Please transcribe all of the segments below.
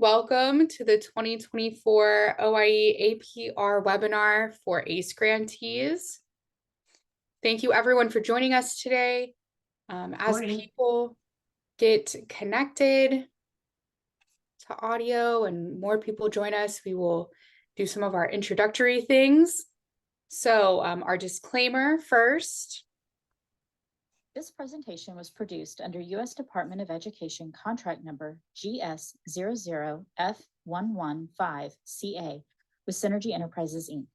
welcome to the 2024 OIE APR webinar for ACE grantees. Thank you everyone for joining us today. As people get connected to audio and more people join us, we will do some of our introductory things. So our disclaimer first. This presentation was produced under U.S. Department of Education contract number GS00F115CA with Synergy Enterprises, Inc.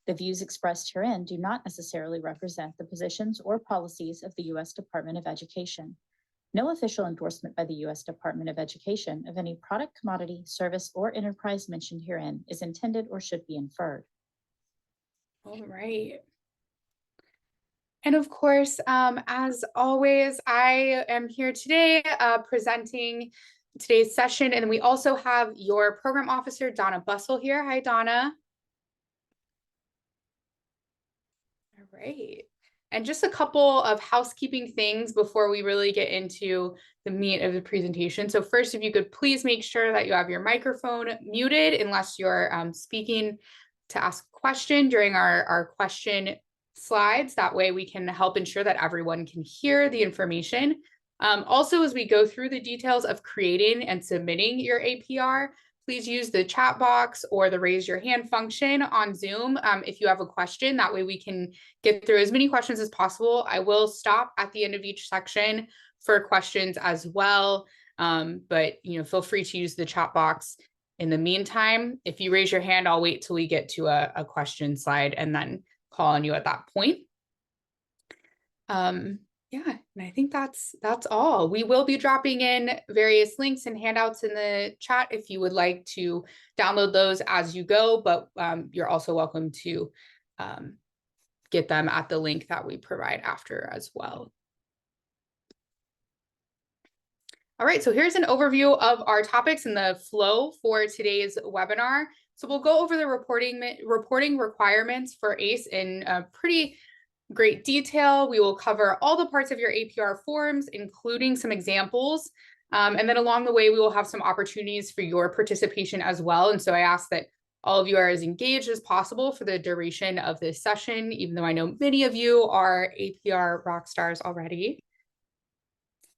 The views expressed herein do not necessarily represent the positions or policies of the U.S. Department of Education. No official endorsement by the U.S. Department of Education of any product, commodity, service, or enterprise mentioned herein is intended or should be inferred. All right. And of course, as always, I am here today presenting today's session. And we also have your program officer, Donna Bussell, here. Hi, Donna. All right. And just a couple of housekeeping things before we really get into the meat of the presentation. So first, if you could please make sure that you have your microphone muted unless you're speaking to ask a question during our question slides. That way we can help ensure that everyone can hear the information. Also, as we go through the details of creating and submitting your APR, please use the chat box or the raise your hand function on Zoom if you have a question. That way we can get through as many questions as possible. I will stop at the end of each section for questions as well. But feel free to use the chat box in the meantime. If you raise your hand, I'll wait till we get to a question slide and then call on you at that point. Yeah, and I think that's all. We will be dropping in various links and handouts in the chat if you would like to download those as you go, but you're also welcome to get them at the link that we provide after as well. All right, so here's an overview of our topics and the flow for today's webinar. So we'll go over the reporting requirements for ACE in pretty great detail. We will cover all the parts of your APR forms, including some examples. And then along the way, we will have some opportunities for your participation as well. And so I ask that all of you are as engaged as possible for the duration of this session, even though I know many of you are APR rock stars already.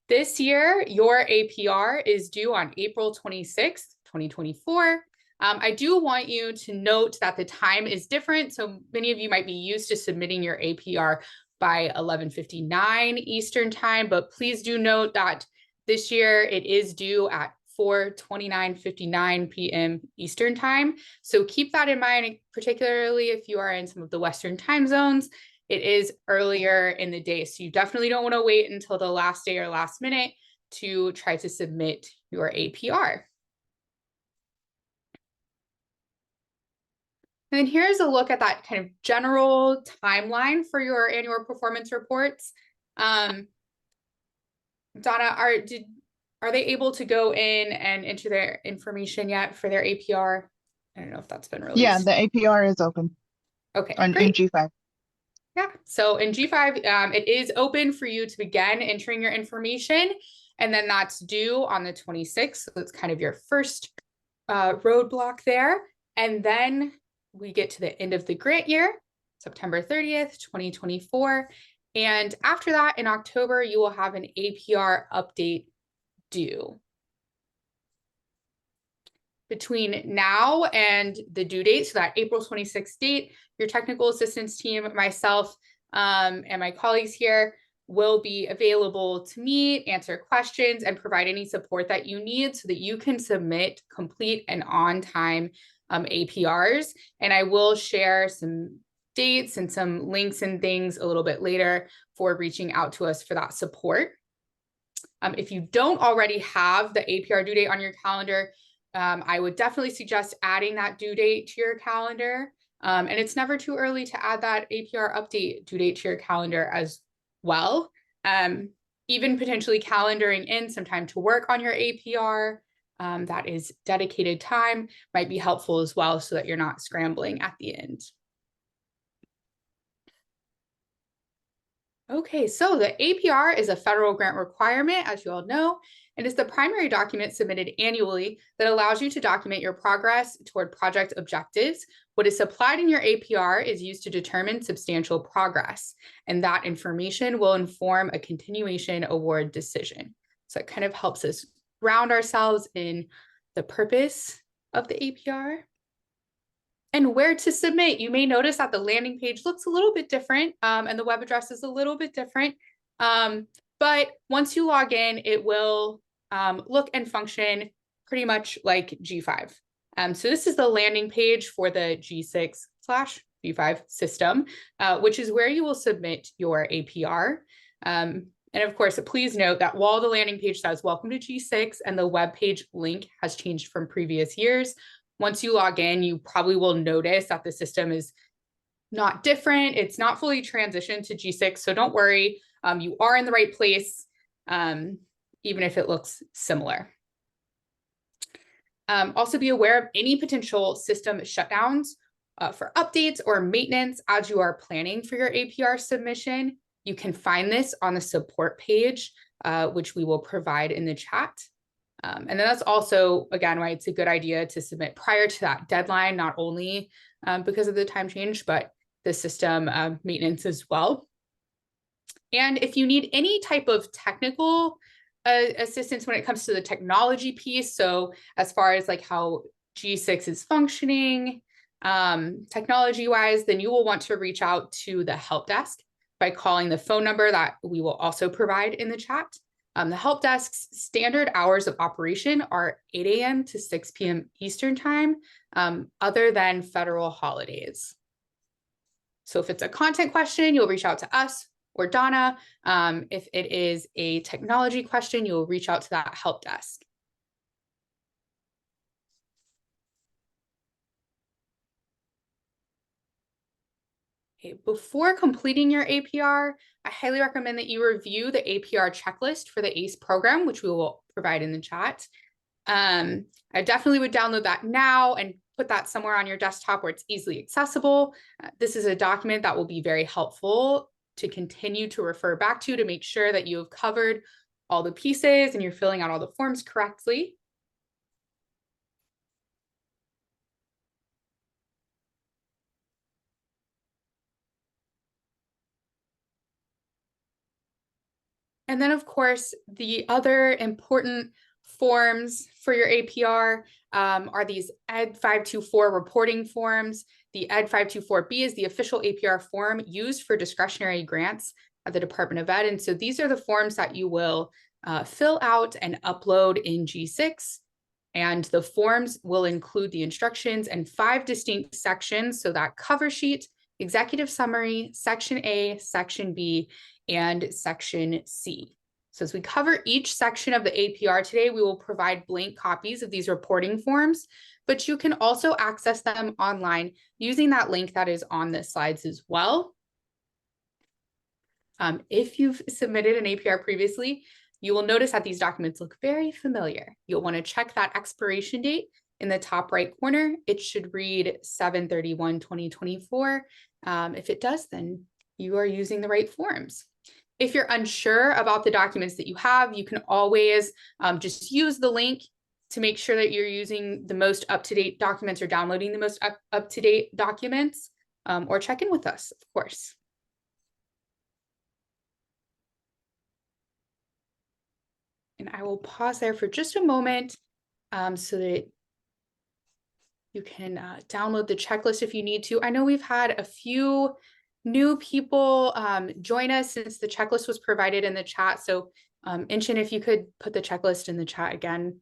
This year, your APR is due on April 26th, 2024. I do want you to note that the time is different. So many of you might be used to submitting your APR by 11:59 Eastern time, but please do note that this year it is due at 4:29:59 p.m. Eastern time. So keep that in mind, particularly if you are in some of the Western time zones. It is earlier in the day, so you definitely don't want to wait until the last day or last minute to try to submit your APR. And here's a look at that kind of general timeline for your annual performance reports. Donna, are they able to go in and enter their information yet for their APR? I don't know if that's been released. Yeah, the APR is open. Okay, great. In G5. Yeah, so in G5, it is open for you to begin entering your information, and then that's due on the 26th. So it's kind of your first roadblock there. And then we get to the end of the grant year, September 30th, 2024. And after that, in October, you will have an APR update due. Between now and the due date, so that April 26th date, your technical assistance team, myself, and my colleagues here will be available to meet, answer questions, and provide any support that you need so that you can submit complete and on-time APRs. And I will share some dates and some links and things a little bit later for reaching out to us for that support. If you don't already have the APR due date on your calendar, I would definitely suggest adding that due date to your calendar. And it's never too early to add that APR update due date to your calendar as well. Even potentially calendaring in some time to work on your APR. That is dedicated time might be helpful as well so that you're not scrambling at the end. Okay, so the APR is a federal grant requirement, as you all know, It is the primary document submitted annually that allows you to document your progress toward project objectives. What is supplied in your APR is used to determine substantial progress, and that information will inform a continuation award decision. So it kind of helps us ground ourselves in the purpose of the APR. And where to submit. You may notice that the landing page looks a little bit different, and the web address is a little bit different. But once you log in, it will look and function pretty much like G5. So this is the landing page for the G6/G5 system, which is where you will submit your APR. And of course, please note that while the landing page says welcome to G6 and the web page link has changed from previous years, once you log in, you probably will notice that the system is not different. It's not fully transitioned to G6, so don't worry. You are in the right place, even if it looks similar. Also be aware of any potential system shutdowns for updates or maintenance as you are planning for your APR submission. You can find this on the support page, which we will provide in the chat. And then that's also, again, why it's a good idea to submit prior to that deadline, not only because of the time change, but the system maintenance as well. And if you need any type of technical assistance when it comes to the technology piece, so as far as like how G6 is functioning technology-wise, then you will want to reach out to the help desk by calling the phone number that we will also provide in the chat. The help desk's standard hours of operation are 8 a.m. to 6 p.m. Eastern time, other than federal holidays. So if it's a content question, you'll reach out to us or Donna. If it is a technology question, you'll reach out to that help desk. Okay, before completing your APR, I highly recommend that you review the APR checklist for the ACE program, which we will provide in the chat. I definitely would download that now and put that somewhere on your desktop where it's easily accessible. This is a document that will be very helpful to continue to refer back to make sure that you have covered all the pieces and you're filling out all the forms correctly. And then, of course, the other important forms for your APR are these ED 524 reporting forms. The ED 524B is the official APR form used for discretionary grants at the Department of Ed. And so these are the forms that you will fill out and upload in G6. And the forms will include the instructions and 5 distinct sections. So that cover sheet, executive summary, section A, section B, and section C. So as we cover each section of the APR today, we will provide blank copies of these reporting forms, but you can also access them online using that link that is on the slides as well. If you've submitted an APR previously, you will notice that these documents look very familiar. You'll want to check that expiration date in the top right corner. It should read 7/31/2024. If it does, then you are using the right forms. If you're unsure about the documents that you have, you can always just use the link to make sure that you're using the most up-to-date documents or downloading the most up-to-date documents, or check in with us, of course. And I will pause there for just a moment so that you can download the checklist if you need to. I know we've had a few new people join us since the checklist was provided in the chat. So Inchin, if you could put the checklist in the chat again.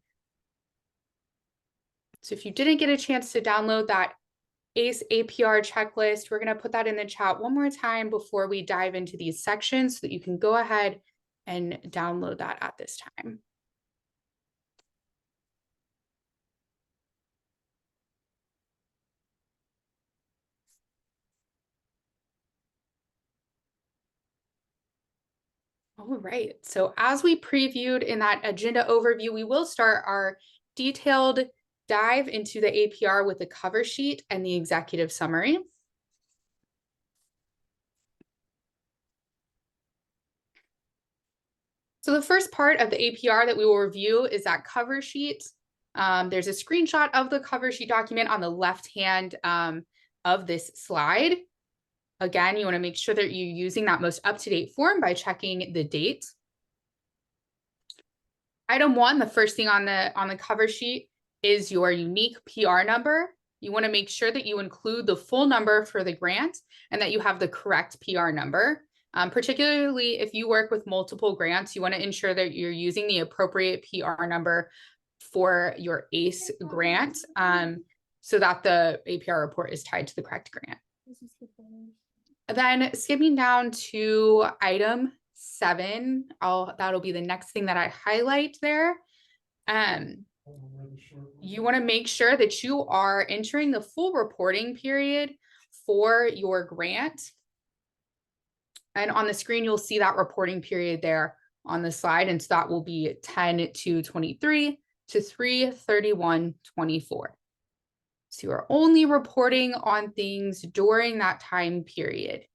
So if you didn't get a chance to download that ACE APR checklist, we're going to put that in the chat one more time before we dive into these sections so that you can go ahead and download that at this time. All right, so as we previewed in that agenda overview, we will start our detailed dive into the APR with the cover sheet and the executive summary. So the first part of the APR that we will review is that cover sheet. There's a screenshot of the cover sheet document on the left hand of this slide. Again, you want to make sure that you're using that most up-to-date form by checking the date. Item 1, the first thing on the cover sheet is your unique PR number. You want to make sure that you include the full number for the grant and that you have the correct PR number. Particularly if you work with multiple grants, you want to ensure that you're using the appropriate PR number for your ACE grant so that the APR report is tied to the correct grant. Then skipping down to item 7, that'll be the next thing that I highlight there. You want to make sure that you are entering the full reporting period for your grant. And on the screen, you'll see that reporting period there on the slide. And so that will be 10/2/23 to 3/31/24. So you're only reporting on things during that time period.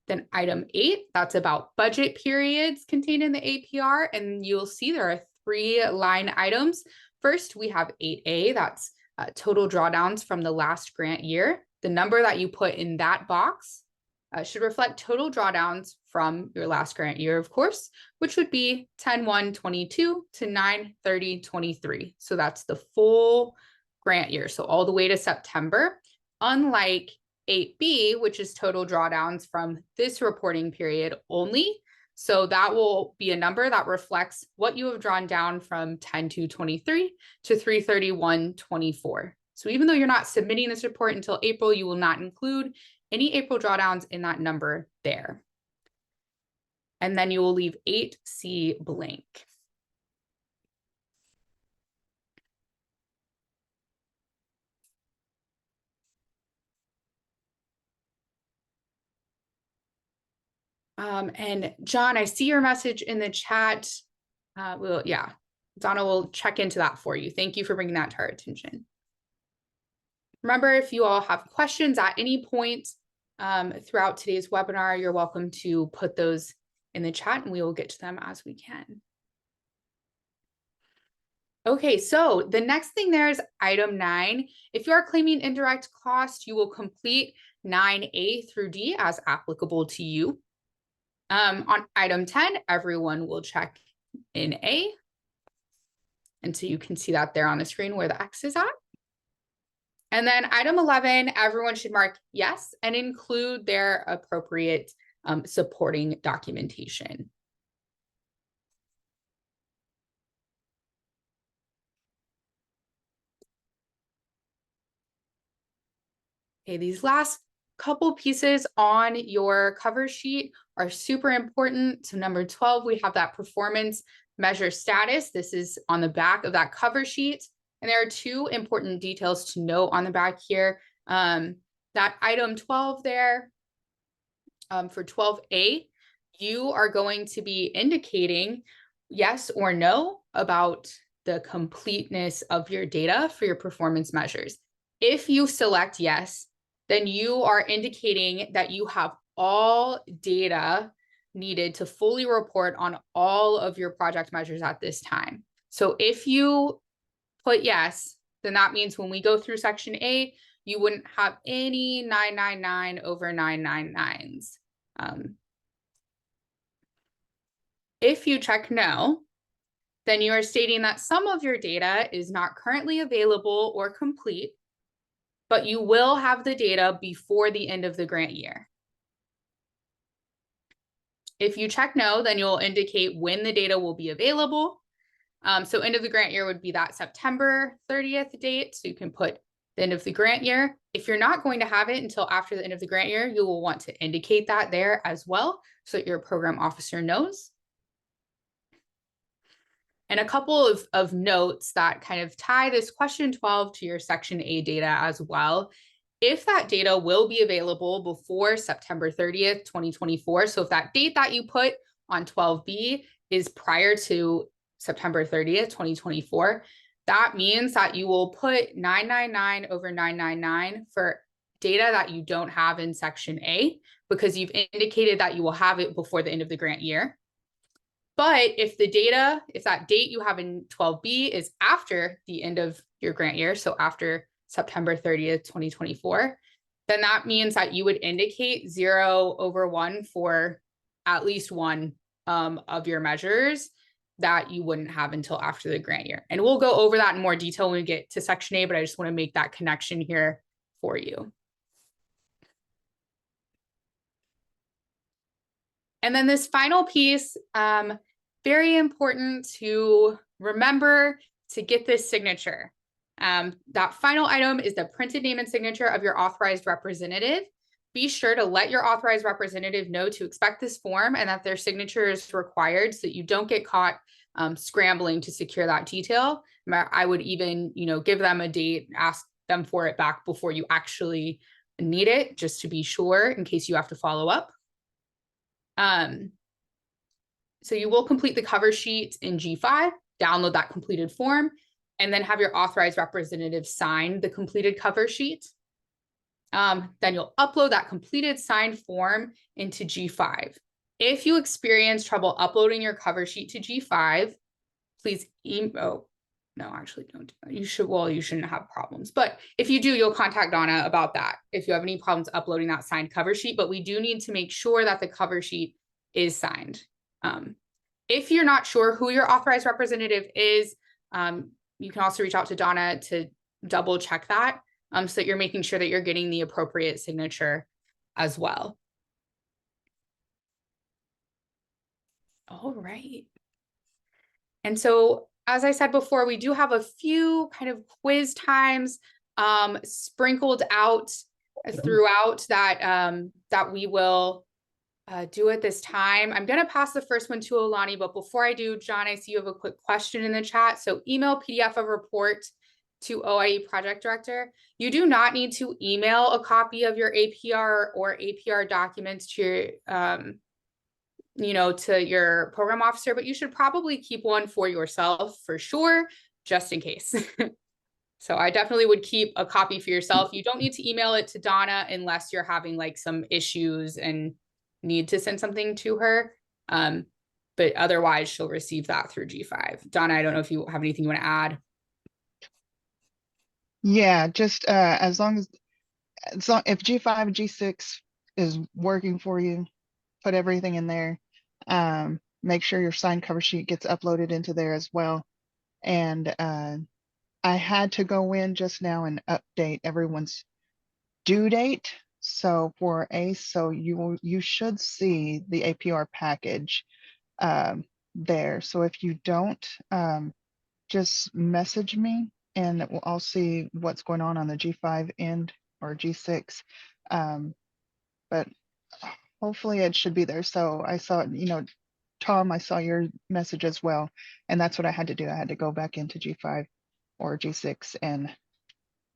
Then item 8, that's about budget periods contained in the APR. And you'll see there are 3 line items. First, we have 8A, that's total drawdowns from the last grant year. The number that you put in that box should reflect total drawdowns from your last grant year, of course, which would be 10/1/22 to 9/30/23. So that's the full grant year, so all the way to September, unlike 8B, which is total drawdowns from this reporting period only. So that will be a number that reflects what you have drawn down from 10/2/23 to 3/31/24. So even though you're not submitting this report until April, you will not include any April drawdowns in that number there. And then you will leave 8C blank. And John, I see your message in the chat. Donna will check into that for you. Thank you for bringing that to our attention. Remember, if you all have questions at any point throughout today's webinar, you're welcome to put those in the chat and we will get to them as we can. Okay, so the next thing there is item 9. If you are claiming indirect cost, you will complete 9A through D as applicable to you. On item 10, everyone will check in A. And so you can see that there on the screen where the X is at. And then item 11, everyone should mark yes and include their appropriate supporting documentation. Okay, these last couple pieces on your cover sheet are super important. So number 12, we have that performance measure status. This is on the back of that cover sheet. And there are 2 important details to note on the back here. That item 12 there, for 12A, you are going to be indicating yes or no about the completeness of your data for your performance measures. If you select yes, then you are indicating that you have all data needed to fully report on all of your project measures at this time. So if you put yes, then that means when we go through section A, you wouldn't have any 999 over 999s. If you check no, then you are stating that some of your data is not currently available or complete, but you will have the data before the end of the grant year. If you check no, then you'll indicate when the data will be available. So end of the grant year would be that September 30th date. So you can put the end of the grant year. If you're not going to have it until after the end of the grant year, you will want to indicate that there as well so that your program officer knows. And a couple of notes that kind of tie this question 12 to your section A data as well. If that data will be available before September 30th, 2024, so if that date that you put on 12B is prior to September 30th, 2024, that means that you will put 999 over 999 for data that you don't have in section A, because you've indicated that you will have it before the end of the grant year. But if that date you have in 12B is after the end of your grant year, so after September 30th, 2024, then that means that you would indicate 0/1 for at least one of your measures that you wouldn't have until after the grant year. And we'll go over that in more detail when we get to Section A, but I just want to make that connection here for you. And then this final piece, very important to remember to get this signature. That final item is the printed name and signature of your authorized representative. Be sure to let your authorized representative know to expect this form and that their signature is required so that you don't get caught scrambling to secure that detail. I would even, give them a date, ask them for it back before you actually need it, just to be sure in case you have to follow up. So you will complete the cover sheet in G5, download that completed form, and then have your authorized representative sign the completed cover sheet. Then you'll upload that completed signed form into G5. If you experience trouble uploading your cover sheet to G5, please email. No, actually don't. You shouldn't have problems. But if you do, you'll contact Donna about that if you have any problems uploading that signed cover sheet. But we do need to make sure that the cover sheet is signed. If you're not sure who your authorized representative is, you can also reach out to Donna to double check that so that you're making sure that you're getting the appropriate signature as well. All right. And so, as I said before, we do have a few kind of quiz times sprinkled out throughout that we will do at this time. I'm going to pass the first one to Olani, but before I do, John, I see you have a quick question in the chat. So email PDF of report to OIE project director. You do not need to email a copy of your APR or APR documents to your to your program officer, but you should probably keep one for yourself for sure, just in case. So I definitely would keep a copy for yourself. You don't need to email it to Donna unless you're having like some issues and need to send something to her. But otherwise she'll receive that through G5. Donna, I don't know if you have anything you want to add. Yeah, just as long as if G5, G6 is working for you, put everything in there. Make sure your signed cover sheet gets uploaded into there as well. And I had to go in just now and update everyone's due date. So for ACE, so you should see the APR package there. So if you don't, just message me and I'll see what's going on the G5 end or G6. But hopefully it should be there. So I saw, Tom, I saw your message as well. And that's what I had to do. I had to go back into G5 or G6 and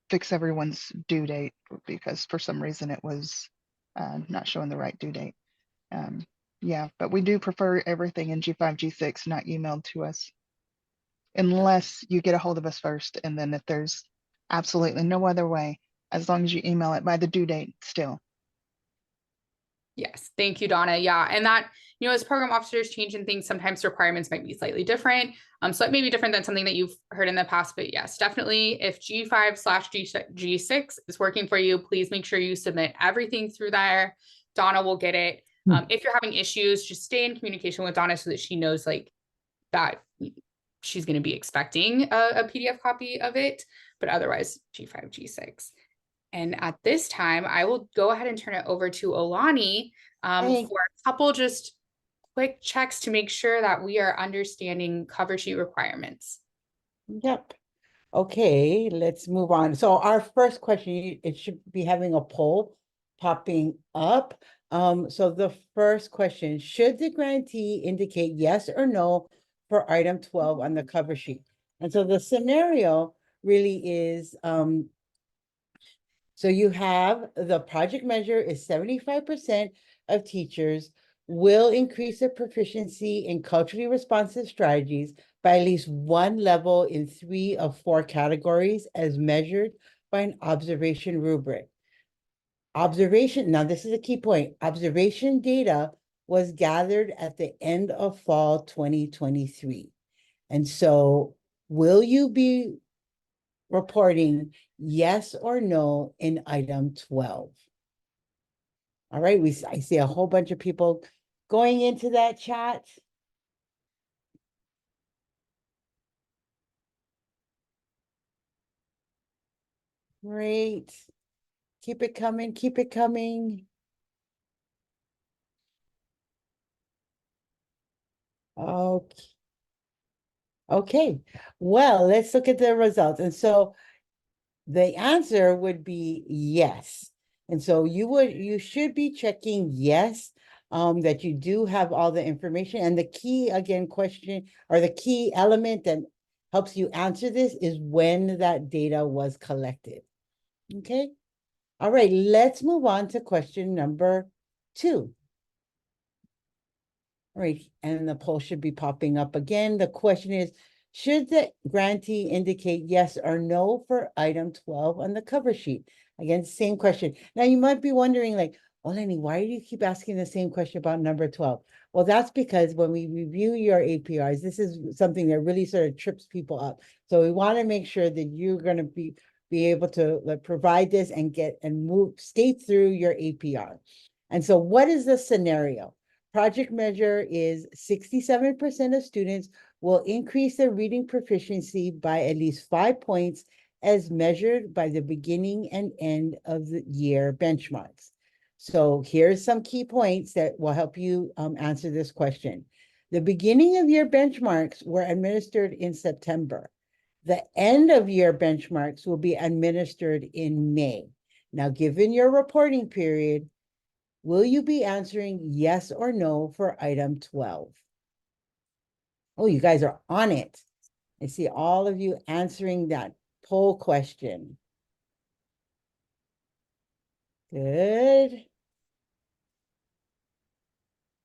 fix everyone's due date because for some reason it was not showing the right due date. Yeah, but we do prefer everything in G5, G6 not emailed to us unless you get a hold of us first. And then if there's absolutely no other way, as long as you email it by the due date still. Yes, thank you, Donna. Yeah, and that, as program officers change and things, sometimes requirements might be slightly different. So it may be different than something that you've heard in the past, but yes, definitely if G5/G6 is working for you, please make sure you submit everything through there. Donna will get it. If you're having issues, just stay in communication with Donna so that she knows like that she's going to be expecting a PDF copy of it, but otherwise G5, G6. And at this time, I will go ahead and turn it over to Olani for a couple just quick checks to make sure that we are understanding cover sheet requirements. Yep. Okay, let's move on. So our first question, it should be having a poll popping up. So the first question, should the grantee indicate yes or no for item 12 on the cover sheet? And so the scenario really is, so you have the project measure is 75% of teachers will increase their proficiency in culturally responsive strategies by at least one level in 3 of 4 categories as measured by an observation rubric. Observation, now this is a key point. Observation data was gathered at the end of fall 2023. And so will you be reporting yes or no in item 12? All right, I see a whole bunch of people going into that chat. Great. Keep it coming, keep it coming. Okay. Okay, well, let's look at the results. And so the answer would be yes. And so you should be checking yes, that you do have all the information. And the key, again, question, or the key element that helps you answer this is when that data was collected. Okay. All right, let's move on to question number 2. All right, and the poll should be popping up again. The question is, should the grantee indicate yes or no for item 12 on the cover sheet? Again, same question. Now you might be wondering, like, oh, Lenny, why do you keep asking the same question about number 12? Well, that's because when we review your APRs, this is something that really sort of trips people up. So we want to make sure that you're going to be able to provide this and skate through your APR. And so what is the scenario? Project measure is 67% of students will increase their reading proficiency by at least 5 points as measured by the beginning and end of the year benchmarks. So here's some key points that will help you answer this question. The beginning of year benchmarks were administered in September. The end of year benchmarks will be administered in May. Now, given your reporting period, will you be answering yes or no for item 12? Oh, you guys are on it. I see all of you answering that poll question. Good.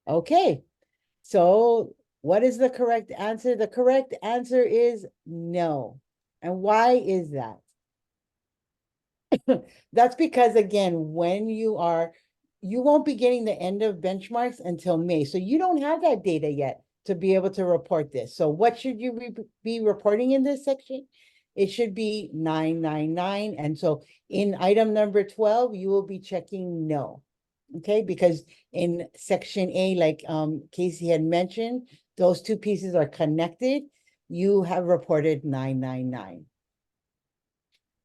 Okay, so what is the correct answer? The correct answer is no. And why is that? That's because, again, when you won't be getting the end of benchmarks until May. So you don't have that data yet to be able to report this. So what should you be reporting in this section? It should be 999. And so in item number 12, you will be checking no. Okay, because in section A, like Casey had mentioned, those two pieces are connected. You have reported 999.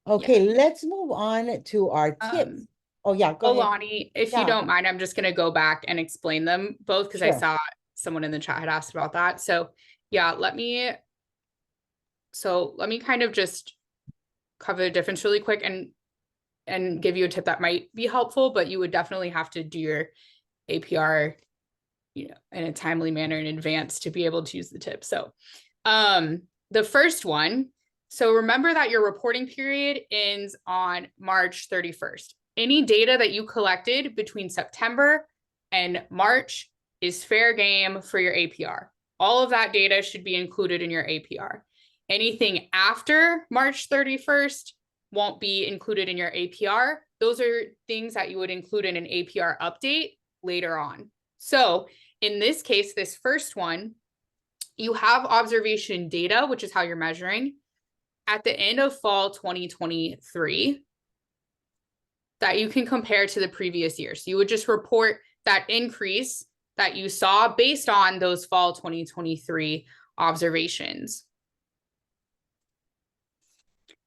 Okay, let's move on to our tips. Oh yeah, go ahead. Lonnie, if you don't mind, I'm just going to go back and explain them both because I saw someone in the chat had asked about that. So yeah, let me kind of just cover the difference really quick and give you a tip that might be helpful, but you would definitely have to do your APR, in a timely manner in advance to be able to use the tip. So the first one, so remember that your reporting period ends on March 31st. Any data that you collected between September and March is fair game for your APR. All of that data should be included in your APR. Anything after March 31st won't be included in your APR. Those are things that you would include in an APR update later on. So in this case, this first one, you have observation data, which is how you're measuring, at the end of fall 2023 that you can compare to the previous year. So you would just report that increase that you saw based on those fall 2023 observations.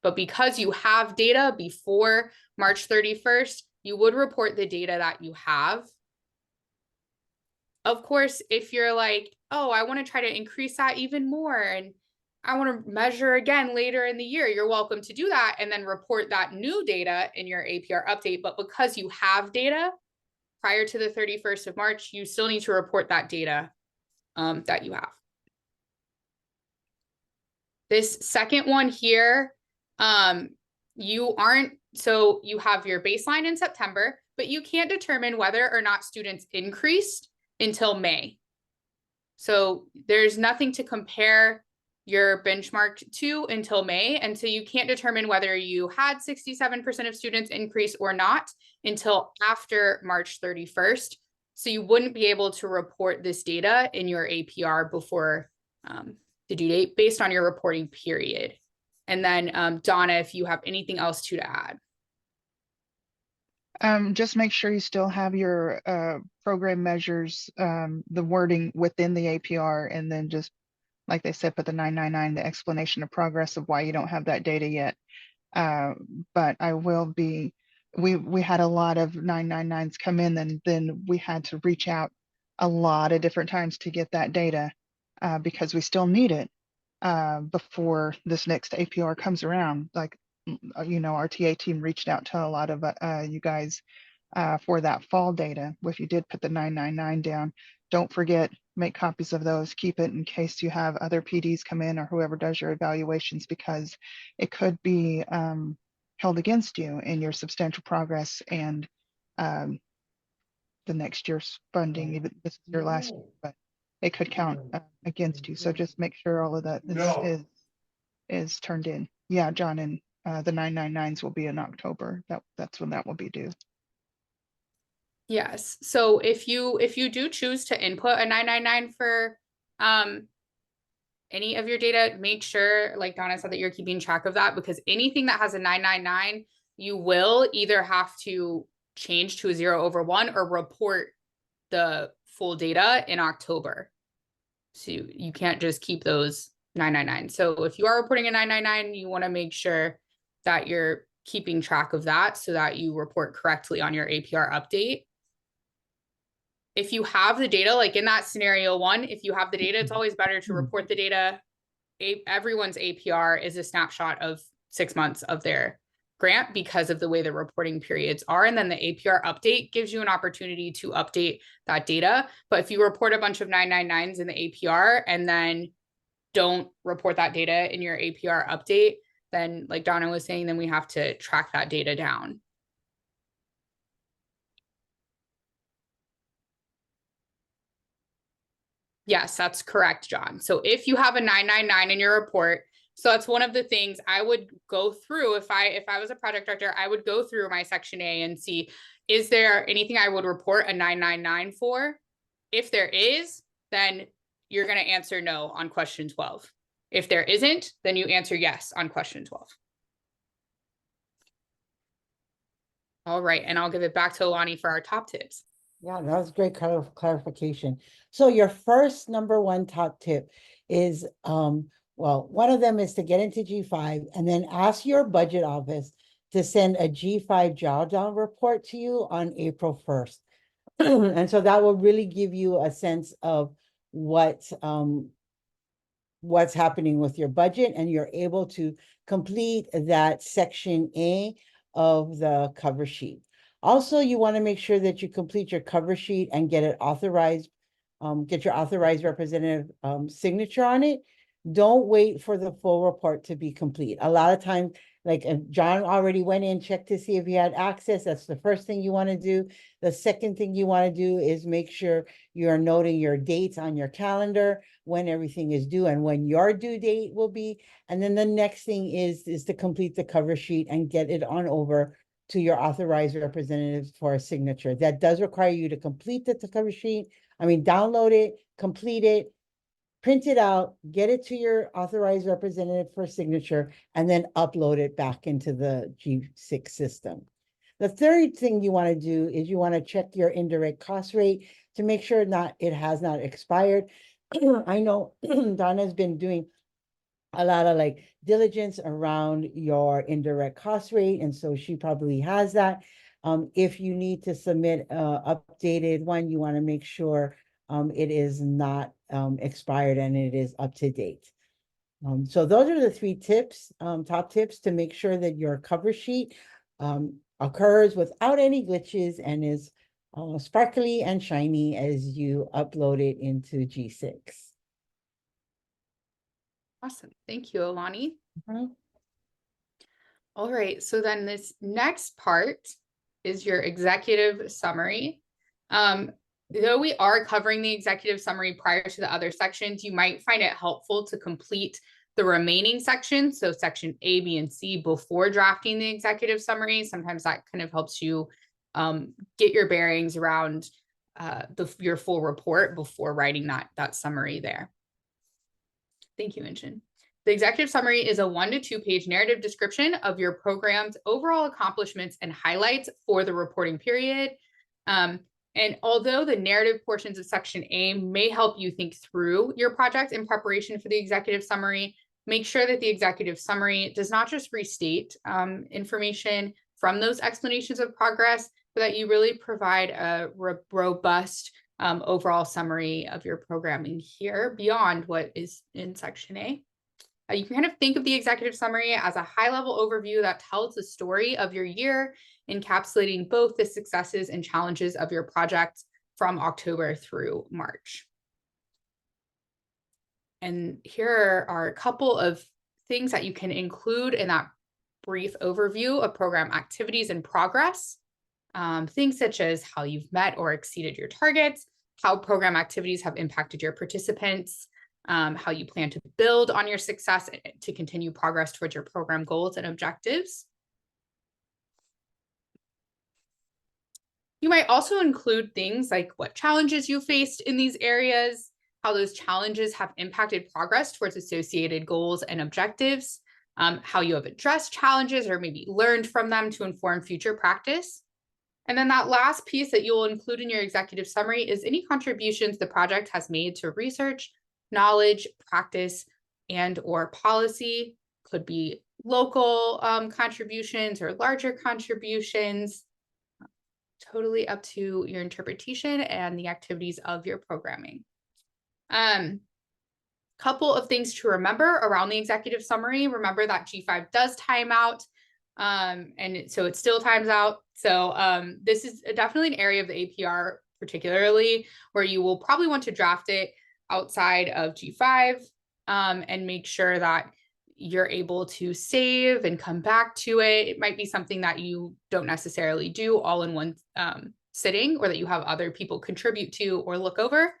But because you have data before March 31st, you would report the data that you have. Of course, if you're like, oh, I want to try to increase that even more and I want to measure again later in the year, you're welcome to do that and then report that new data in your APR update. But because you have data prior to the 31st of March, you still need to report that data that you have. This second one here, you have your baseline in September, but you can't determine whether or not students increased until May. So there's nothing to compare you're benchmarked to until May. And so you can't determine whether you had 67% of students increase or not until after March 31st. So you wouldn't be able to report this data in your APR before the due date based on your reporting period. And then Donna, if you have anything else to add. Just make sure you still have your program measures, the wording within the APR, and then just like they said, put the 999, the explanation of progress of why you don't have that data yet. But I will be, we had a lot of 999s come in, and then we had to reach out a lot of different times to get that data because we still need it before this next APR comes around. Like, you know, our TA team reached out to a lot of you guys for that fall data. If you did put the 999 down, don't forget, make copies of those, keep it in case you have other PDs come in or whoever does your evaluations, because it could be held against you in your substantial progress and the next year's funding. Even this is your last year, but it could count against you. So just make sure all of that is turned in. Yeah, John, and the 999s will be in October. That's when that will be due. Yes. So if you do choose to input a 999 for any of your data, make sure, like Donna said, that you're keeping track of that, because anything that has a 999, you will either have to change to a 0/1 or report the full data in October. So you can't just keep those 999. So if you are reporting a 999, you want to make sure that you're keeping track of that so that you report correctly on your APR update. If you have the data, like in that scenario one, if you have the data, it's always better to report the data. Everyone's APR is a snapshot of 6 months of their grant because of the way the reporting periods are. And then the APR update gives you an opportunity to update that data. But if you report a bunch of 999s in the APR and then don't report that data in your APR update, then like Donna was saying, then we have to track that data down. Yes, that's correct, John. So if you have a 999 in your report, so that's one of the things I would go through. If I was a project director, I would go through my section A and see, is there anything I would report a 999 for? If there is, then you're going to answer no on question 12. If there isn't, then you answer yes on question 12. All right, and I'll give it back to Alani for our top tips. Yeah, that was great clarification. So your first #1 top tip is, well, one of them is to get into G5 and then ask your budget office to send a G5 drawdown report to you on April 1st. And so that will really give you a sense of what's happening with your budget, and you're able to complete that section A of the cover sheet. Also, you want to make sure that you complete your cover sheet and get it authorized, get your authorized representative signature on it. Don't wait for the full report to be complete. A lot of times, like John already went in, checked to see if he had access. That's the first thing you want to do. The second thing you want to do is make sure you're noting your dates on your calendar, when everything is due and when your due date will be. And then the next thing is to complete the cover sheet and get it on over to your authorized representatives for a signature. That does require you to complete the cover sheet. I mean, download it, complete it, print it out, get it to your authorized representative for signature, and then upload it back into the G6 system. The third thing you want to do is you want to check your indirect cost rate to make sure it has not expired. I know Donna's been doing a lot of like diligence around your indirect cost rate, and so she probably has that. If you need to submit a updated one, you want to make sure it is not expired and it is up to date. So those are the 3 tips, top tips to make sure that your cover sheet occurs without any glitches and is sparkly and shiny as you upload it into G6. Awesome. Thank you, Alani. Mm-hmm. All right. So then this next part is your executive summary. Though we are covering the executive summary prior to the other sections, you might find it helpful to complete the remaining sections, so section A, B, and C, before drafting the executive summary. Sometimes that kind of helps you get your bearings around your full report before writing that summary there. Thank you, Inchin. The executive summary is a 1 to 2 page narrative description of your program's overall accomplishments and highlights for the reporting period. And although the narrative portions of section A may help you think through your project in preparation for the executive summary, make sure that the executive summary does not just restate information from those explanations of progress, but that you really provide a robust overall summary of your programming here beyond what is in section A. You can kind of think of the executive summary as a high-level overview that tells the story of your year, encapsulating both the successes and challenges of your project from October through March. And here are a couple of things that you can include in that brief overview of program activities and progress. Things such as how you've met or exceeded your targets, how program activities have impacted your participants, how you plan to build on your success to continue progress towards your program goals and objectives. You might also include things like what challenges you faced in these areas, how those challenges have impacted progress towards associated goals and objectives, how you have addressed challenges or maybe learned from them to inform future practice. And then that last piece that you'll include in your executive summary is any contributions the project has made to research, knowledge, practice, and or policy. Could be local contributions or larger contributions. Totally up to your interpretation and the activities of your programming. Couple of things to remember around the executive summary. Remember that G5 does time out. And so it still times out. So this is definitely an area of the APR, particularly where you will probably want to draft it outside of G5 and make sure that you're able to save and come back to it. It might be something that you don't necessarily do all in one sitting, or that you have other people contribute to or look over.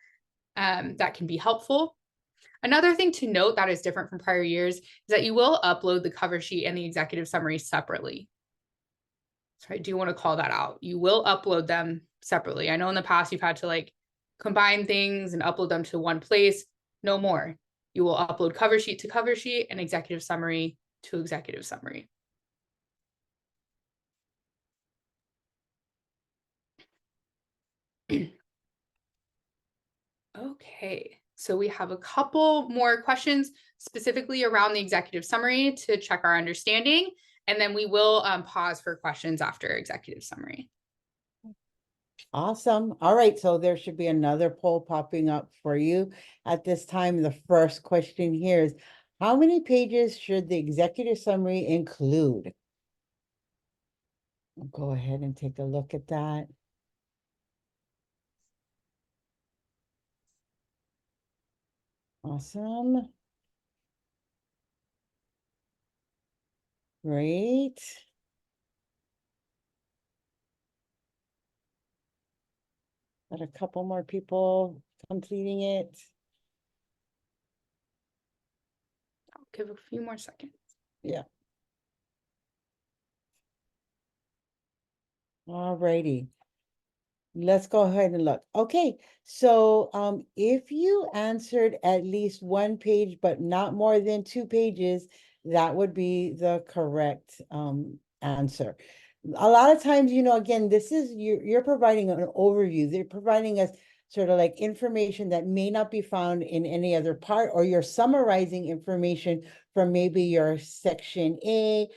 That can be helpful. Another thing to note that is different from prior years is that you will upload the cover sheet and the executive summary separately. So I do want to call that out. You will upload them separately. I know in the past you've had to like combine things and upload them to one place. No more. You will upload cover sheet to cover sheet and executive summary to executive summary. Okay, so we have a couple more questions specifically around the executive summary to check our understanding, and then we will pause for questions after executive summary. Awesome. All right, so there should be another poll popping up for you at this time. The first question here is, how many pages should the executive summary include? I'll go ahead and take a look at that. Awesome. Great. Got a couple more people completing it. I'll give a few more seconds. Yeah. All righty. Let's go ahead and look. Okay, so if you answered at least one page, but not more than 2 pages, that would be the correct answer. A lot of times, you know, again, this is you're providing an overview. They're providing us sort of like information that may not be found in any other part, or you're summarizing information from maybe your section A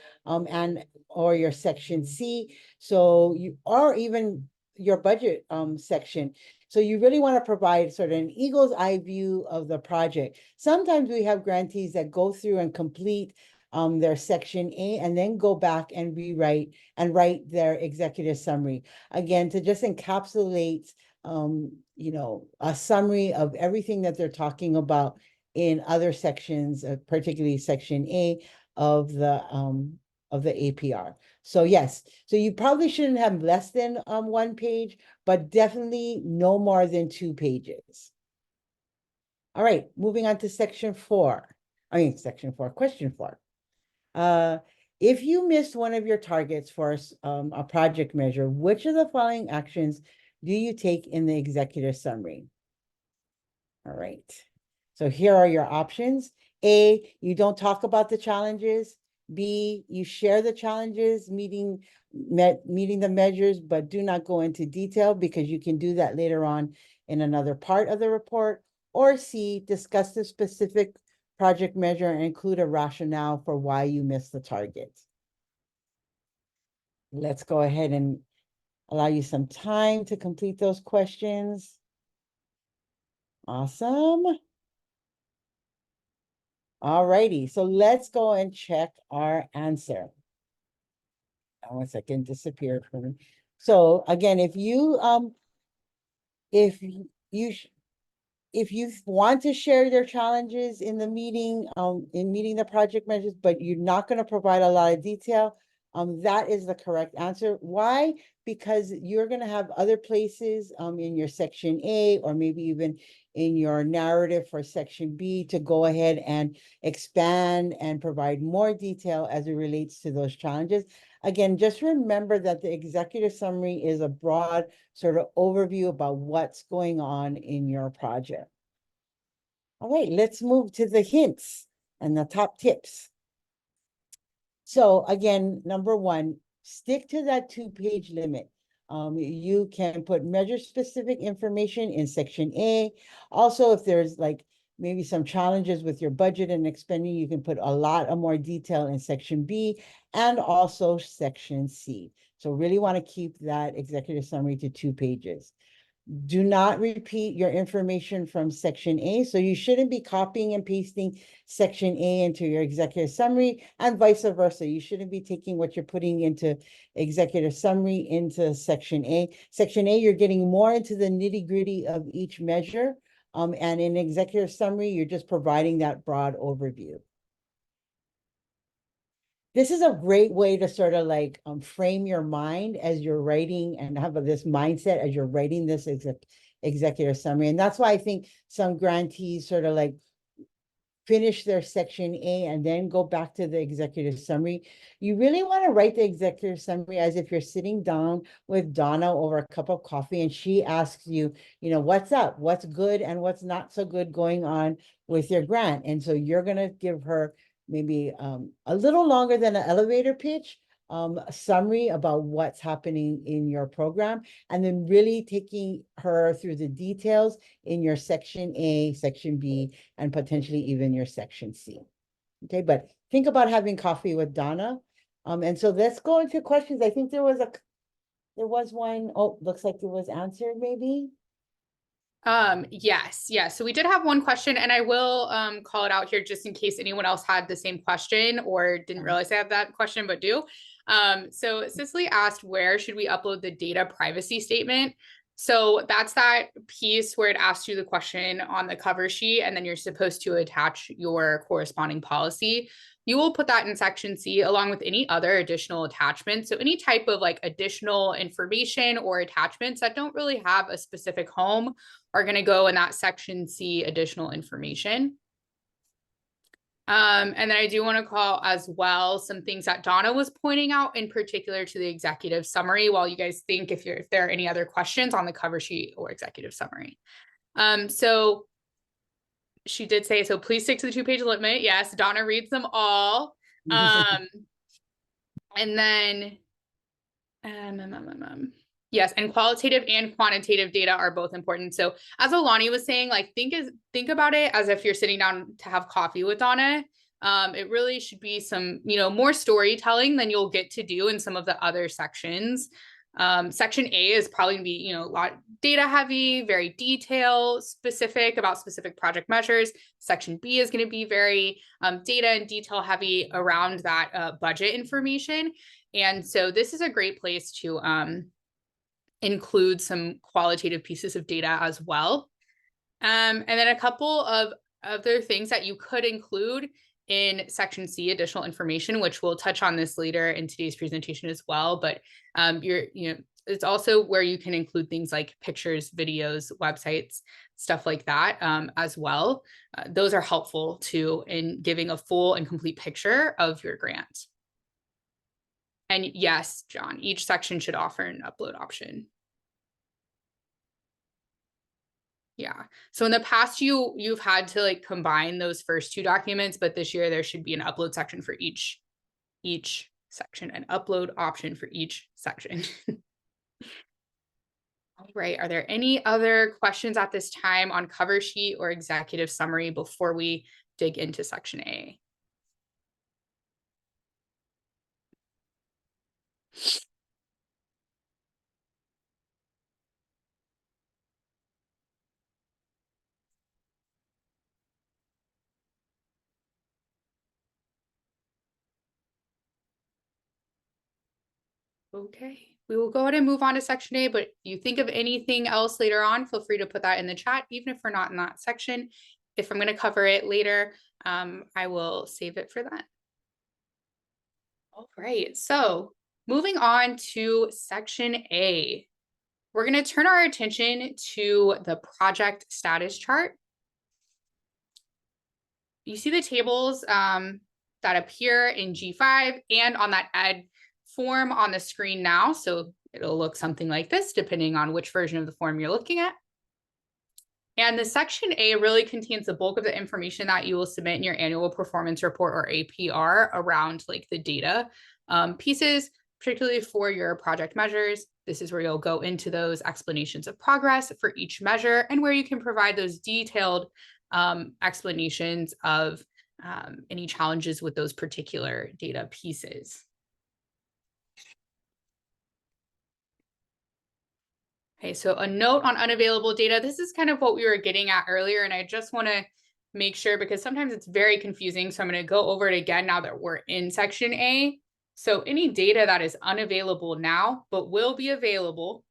or your section C. So you or even your budget section. So you really want to provide sort of an eagle's eye view of the project. Sometimes we have grantees that go through and complete their section A and then go back and rewrite and write their executive summary. Again, to just encapsulate you know, a summary of everything that they're talking about in other sections, particularly section A of the APR. So yes, so you probably shouldn't have less than 1 page, but definitely no more than 2 pages. All right, moving on to section 4. Section 4, question 4. If you missed one of your targets for a project measure, which of the following actions do you take in the executive summary? All right. So here are your options. A, you don't talk about the challenges. B, you share the challenges, meeting the measures, but do not go into detail because you can do that later on in another part of the report. Or C, discuss the specific project measure and include a rationale for why you missed the target. Let's go ahead and allow you some time to complete those questions. Awesome. All righty, so let's go and check our answer. 1 second, disappeared from me. So again, if you want to share their challenges in the meeting, in meeting the project measures, but you're not going to provide a lot of detail, that is the correct answer. Why? Because you're going to have other places in your section A, or maybe even in your narrative for section B, to go ahead and expand and provide more detail as it relates to those challenges. Again, just remember that the executive summary is a broad sort of overview about what's going on in your project. All right, let's move to the hints and the top tips. So again, number 1, stick to that 2-page limit. You can put measure-specific information in section A. Also, if there's like maybe some challenges with your budget and expending, you can put a lot of more detail in section B and also section C. So really want to keep that executive summary to 2 pages. Do not repeat your information from section A. So you shouldn't be copying and pasting section A into your executive summary, and vice versa. You shouldn't be taking what you're putting into executive summary into section A. Section A, you're getting more into the nitty-gritty of each measure. And in executive summary, you're just providing that broad overview. This is a great way to sort of like frame your mind as you're writing, and have this mindset as you're writing this executive summary. And that's why I think some grantees sort of like finish their section A and then go back to the executive summary. You really want to write the executive summary as if you're sitting down with Donna over a cup of coffee and she asks you, what's up, what's good and what's not so good going on with your grant. And so you're going to give her maybe a little longer than an elevator pitch, a summary about what's happening in your program, and then really taking her through the details in your section A, section B, and potentially even your section C. Okay, but think about having coffee with Donna. And so let's go into questions. I think there was one. Oh, looks like it was answered maybe. Yes. So we did have one question, and I will call it out here just in case anyone else had the same question or didn't realize they had that question, but do. So Cicely asked, where should we upload the data privacy statement? So that's that piece where it asks you the question on the cover sheet, and then you're supposed to attach your corresponding policy. You will put that in section C along with any other additional attachments. So any type of like additional information or attachments that don't really have a specific home are going to go in that section C, additional information. And then I do want to call as well some things that Donna was pointing out in particular to the executive summary, while you guys think if there are any other questions on the cover sheet or executive summary. So she did say, so please stick to the 2-page limit. Yes, Donna reads them all. And then, yes, and qualitative and quantitative data are both important. So as Alani was saying, like think about it as if you're sitting down to have coffee with Donna. It really should be some, more storytelling than you'll get to do in some of the other sections. Section A is probably gonna be, a lot data heavy, very detail specific about specific project measures. Section B is going to be very data and detail heavy around that budget information. And so this is a great place to include some qualitative pieces of data as well. And then a couple of other things that you could include in section C, additional information, which we'll touch on this later in today's presentation as well. But it's also where you can include things like pictures, videos, websites. stuff like that as well. Those are helpful too in giving a full and complete picture of your grant. And yes, John, each section should offer an upload option. Yeah. So in the past, you've had to like combine those first two documents, but this year there should be an upload section for each section, an upload option for each section. All right. Are there any other questions at this time on cover sheet or executive summary before we dig into section A? Okay, we will go ahead and move on to section A, but if you think of anything else later on, feel free to put that in the chat, even if we're not in that section. If I'm going to cover it later, I will save it for that. All right, so moving on to section A, we're going to turn our attention to the project status chart. You see the tables that appear in G5 and on that ed form on the screen now. So it'll look something like this, depending on which version of the form you're looking at. And the section A really contains the bulk of the information that you will submit in your annual performance report or APR around like the data pieces, particularly for your project measures. This is where you'll go into those explanations of progress for each measure and where you can provide those detailed explanations of any challenges with those particular data pieces. Okay, so a note on unavailable data. This is kind of what we were getting at earlier, and I just want to make sure because sometimes it's very confusing. So I'm going to go over it again now that we're in section A. So any data that is unavailable now, but will be available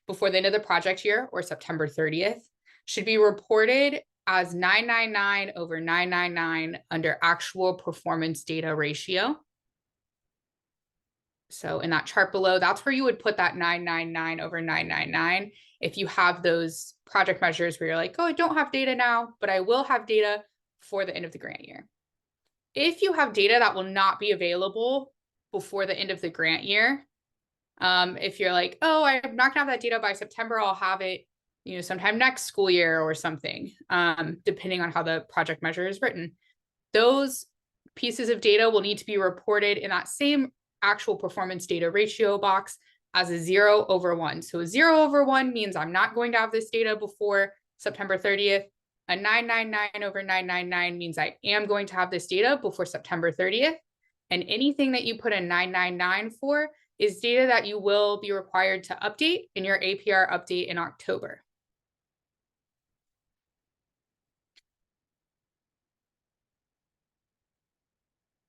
before the end of the project year or September 30th, should be reported as 999 over 999 under actual performance data ratio. So in that chart below, that's where you would put that 999 over 999. If you have those project measures where you're like, oh, I don't have data now, but I will have data for the end of the grant year. If you have data that will not be available before the end of the grant year, if you're like, oh, I'm not gonna have that data by September, I'll have it, you know, sometime next school year or something, depending on how the project measure is written. Those pieces of data will need to be reported in that same actual performance data ratio box as a 0 over 1. So a 0 over 1 means I'm not going to have this data before September 30th. A 999 over 999 means I am going to have this data before September 30th. And anything that you put a 999 for is data that you will be required to update in your APR update in October.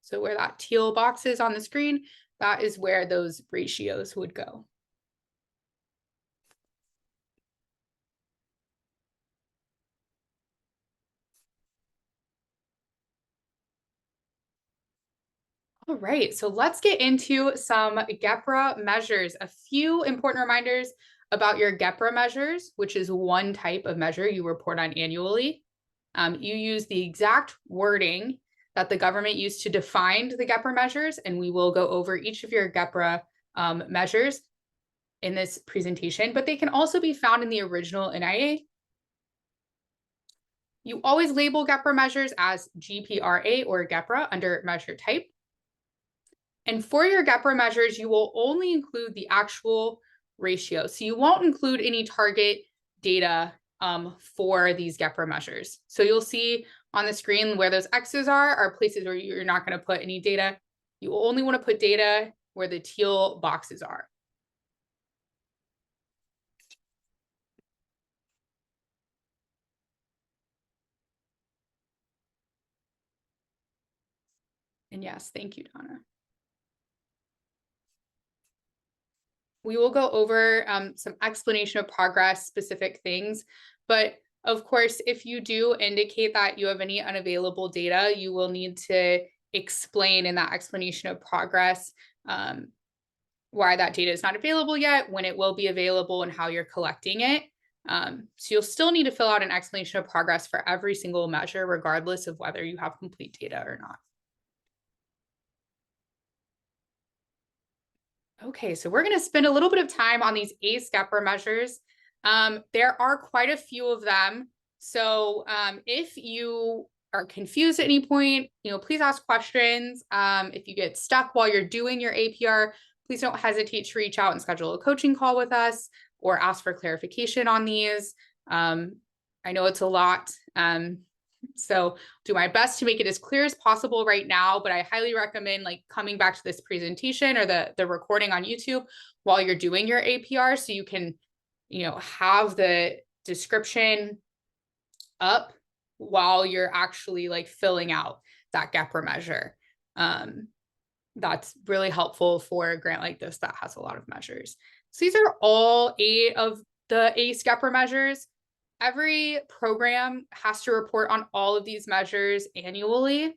So where that teal box is on the screen, that is where those ratios would go. All right, so let's get into some GEPRA measures. A few important reminders about your GEPRA measures, which is one type of measure you report on annually. You use the exact wording that the government used to define the GEPRA measures, and we will go over each of your GEPRA measures in this presentation, but they can also be found in the original NIA. You always label GEPRA measures as GPRA or GEPRA under measure type. And for your GEPRA measures, you will only include the actual ratio. So you won't include any target data for these GEPRA measures. So you'll see on the screen where those X's are places where you're not going to put any data. You only want to put data where the teal boxes are. And yes, thank you, Donna. We will go over some explanation of progress, specific things, but of course, if you do indicate that you have any unavailable data, you will need to explain in that explanation of progress why that data is not available yet, when it will be available, and how you're collecting it. So you'll still need to fill out an explanation of progress for every single measure, regardless of whether you have complete data or not. Okay, so we're going to spend a little bit of time on these ACE GEPRA measures. There are quite a few of them. So if you are confused at any point, please ask questions. If you get stuck while you're doing your APR, please don't hesitate to reach out and schedule a coaching call with us or ask for clarification on these. I know it's a lot. So do my best to make it as clear as possible right now, but I highly recommend coming back to this presentation or the recording on YouTube while you're doing your APR so you can, have the description up while you're actually filling out that GEPRA measure. That's really helpful for a grant like this that has a lot of measures. So these are all 8 of the ACE GEPRA measures. Every program has to report on all of these measures annually.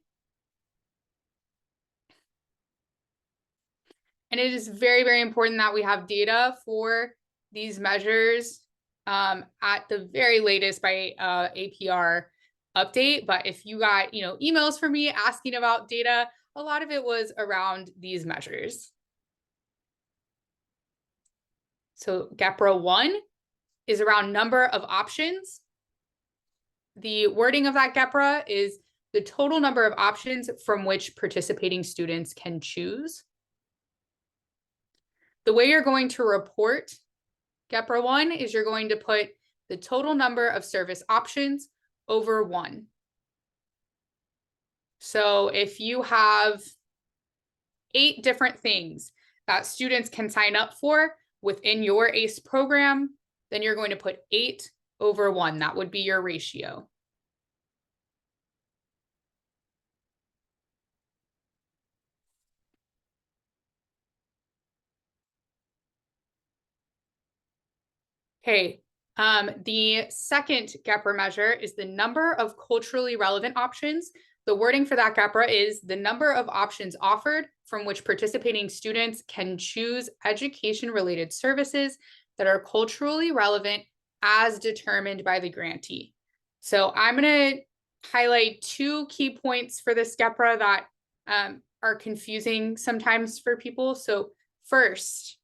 And it is very, very important that we have data for these measures at the very latest by APR update. But if you got, emails from me asking about data, a lot of it was around these measures. So GEPRA 1 is around number of options. The wording of that GEPRA is the total number of options from which participating students can choose. The way you're going to report GEPRA 1 is you're going to put the total number of service options over 1. So if you have 8 different things that students can sign up for within your ACE program, then you're going to put 8 over 1. That would be your ratio. Okay, the second GEPRA measure is the number of culturally relevant options. The wording for that GEPRA is the number of options offered from which participating students can choose education-related services that are culturally relevant as determined by the grantee. So I'm going to highlight 2 key points for this GEPRA that are confusing sometimes for people. So first,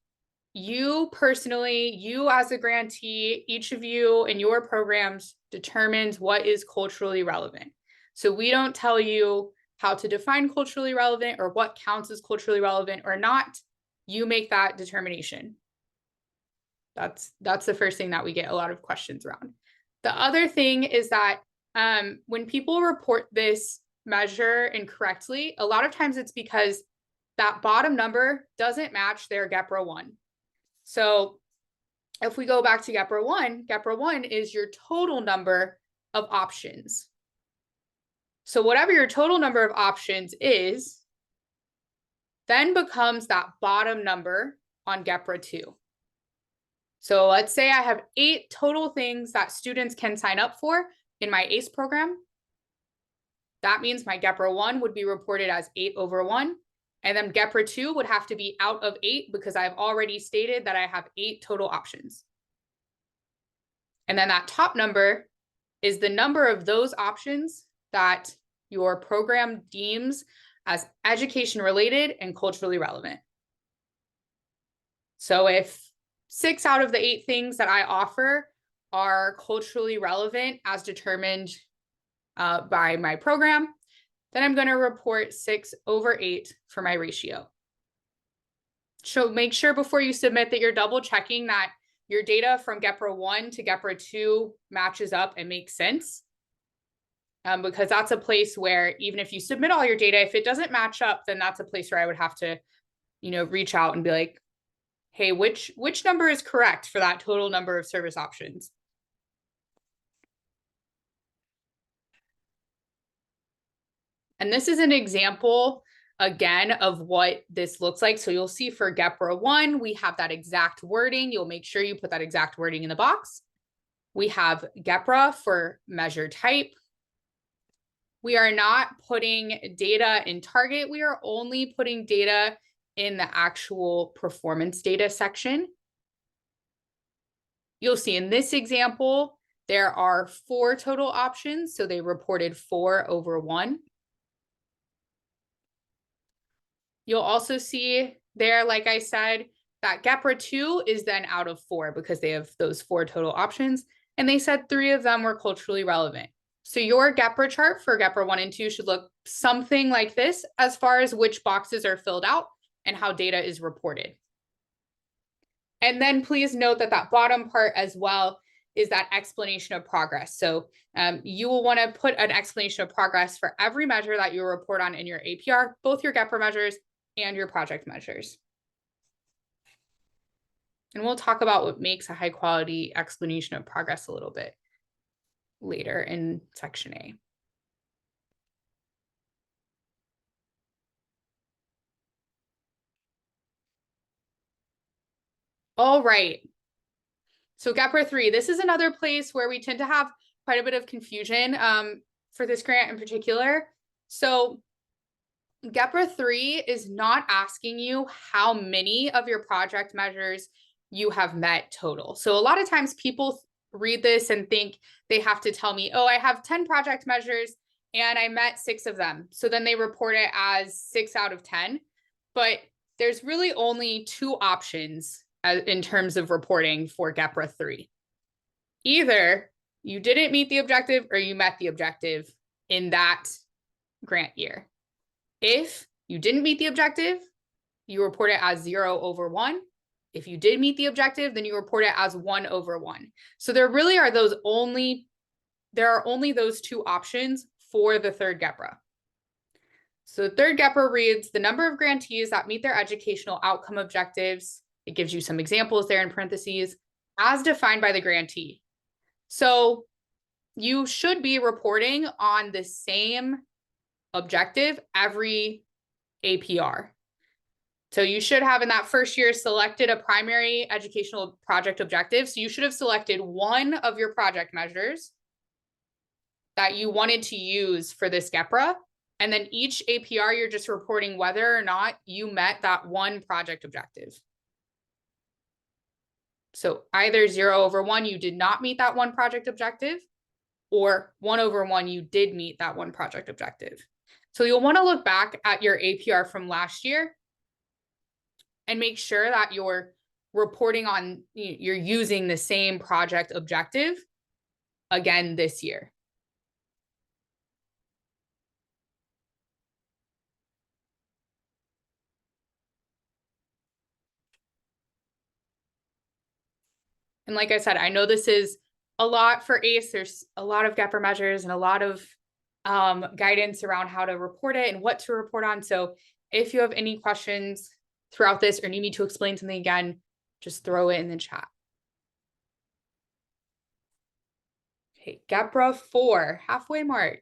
you personally, you as a grantee, each of you in your programs determines what is culturally relevant. So we don't tell you how to define culturally relevant or what counts as culturally relevant or not. You make that determination. That's the first thing that we get a lot of questions around. The other thing is that when people report this measure incorrectly, a lot of times it's because that bottom number doesn't match their GEPRA 1. So if we go back to GEPRA 1 is your total number of options. So whatever your total number of options is, then becomes that bottom number on GEPRA 2. So let's say I have 8 total things that students can sign up for in my ACE program. That means my GEPRA 1 would be reported as 8 over 1. And then GEPRA 2 would have to be out of 8 because I've already stated that I have 8 total options. And then that top number is the number of those options that your program deems as education related and culturally relevant. So if 6 out of the 8 things that I offer are culturally relevant as determined by my program, then I'm going to report 6 over 8 for my ratio. So make sure before you submit that you're double checking that your data from GEPRA 1 to GEPRA 2 matches up and makes sense. Because that's a place where even if you submit all your data, if it doesn't match up, then that's a place where I would have to, reach out and be like, hey, which number is correct for that total number of service options? And this is an example, again, of what this looks like. So you'll see for GEPRA 1, we have that exact wording. You'll make sure you put that exact wording in the box. We have GEPRA for measure type. We are not putting data in target. We are only putting data in the actual performance data section. You'll see in this example, there are 4 total options, so they reported 4 over 1. You'll also see there, like I said, that GEPRA 2 is then out of 4 because they have those 4 total options, and they said 3 of them were culturally relevant. So your GEPRA chart for GEPRA 1 and 2 should look something like this as far as which boxes are filled out and how data is reported. And then please note that that bottom part as well is that explanation of progress. So you will want to put an explanation of progress for every measure that you report on in your APR, both your GEPRA measures and your project measures. And we'll talk about what makes a high quality explanation of progress a little bit later in section A. All right. So GEPRA 3, this is another place where we tend to have quite a bit of confusion for this grant in particular. So GEPRA 3 is not asking you how many of your project measures you have met total. So a lot of times people read this and think they have to tell me, oh, I have 10 project measures and I met 6 of them. So then they report it as 6 out of 10. But there's really only 2 options in terms of reporting for GEPRA 3. Either you didn't meet the objective or you met the objective in that grant year. If you didn't meet the objective, you report it as 0 over 1. If you did meet the objective, then you report it as 1 over 1. So there really are only those 2 options for the third GEPRA. So the third GEPRA reads the number of grantees that meet their educational outcome objectives. It gives you some examples there in parentheses, as defined by the grantee. So you should be reporting on the same objective every APR. So you should have in that first year selected a primary educational project objective. So you should have selected one of your project measures that you wanted to use for this GEPRA. And then each APR, you're just reporting whether or not you met that one project objective. So either 0 over 1, you did not meet that one project objective, or 1 over 1, you did meet that one project objective. So you'll want to look back at your APR from last year and make sure that you're reporting on, you're using the same project objective again this year. And like I said, I know this is a lot for ACE. There's a lot of GEPRA measures and a lot of guidance around how to report it and what to report on. So if you have any questions throughout this or need me to explain something again, just throw it in the chat. Okay, GEPRA 4, halfway mark.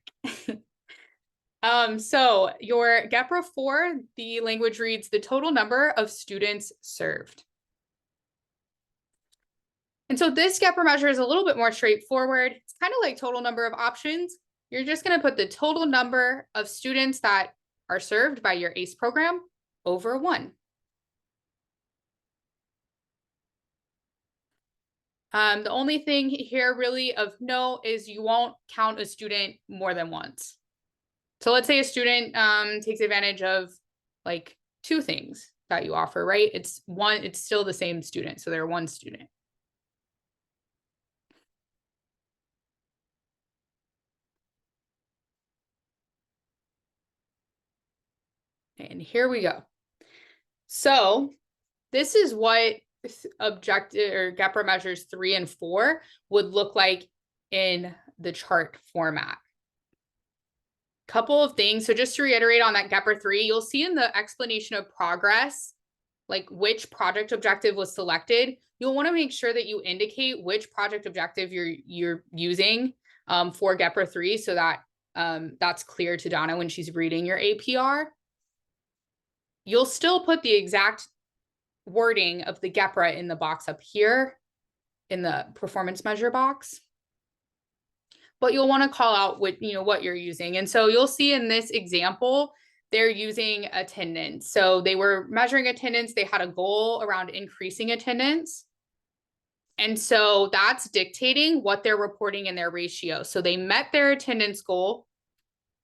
So your GEPRA 4, the language reads the total number of students served. And so this GEPRA measure is a little bit more straightforward. It's kind of like total number of options. You're just going to put the total number of students that are served by your ACE program over 1. The only thing here really of note is you won't count a student more than once. So let's say a student takes advantage of like 2 things that you offer, right? It's still the same student. So they're 1 student. And here we go. So this is what objective or GEPRA measures 3 and 4 would look like in the chart format. Couple of things. So just to reiterate on that GEPRA 3, you'll see in the explanation of progress, like which project objective was selected. You'll want to make sure that you indicate which project objective you're using for GEPRA 3 so that that's clear to Donna when she's reading your APR. You'll still put the exact wording of the GEPRA in the box up here in the performance measure box, but you'll want to call out what you're using. And so you'll see in this example, they're using attendance. So they were measuring attendance. They had a goal around increasing attendance. And so that's dictating what they're reporting in their ratio. So they met their attendance goal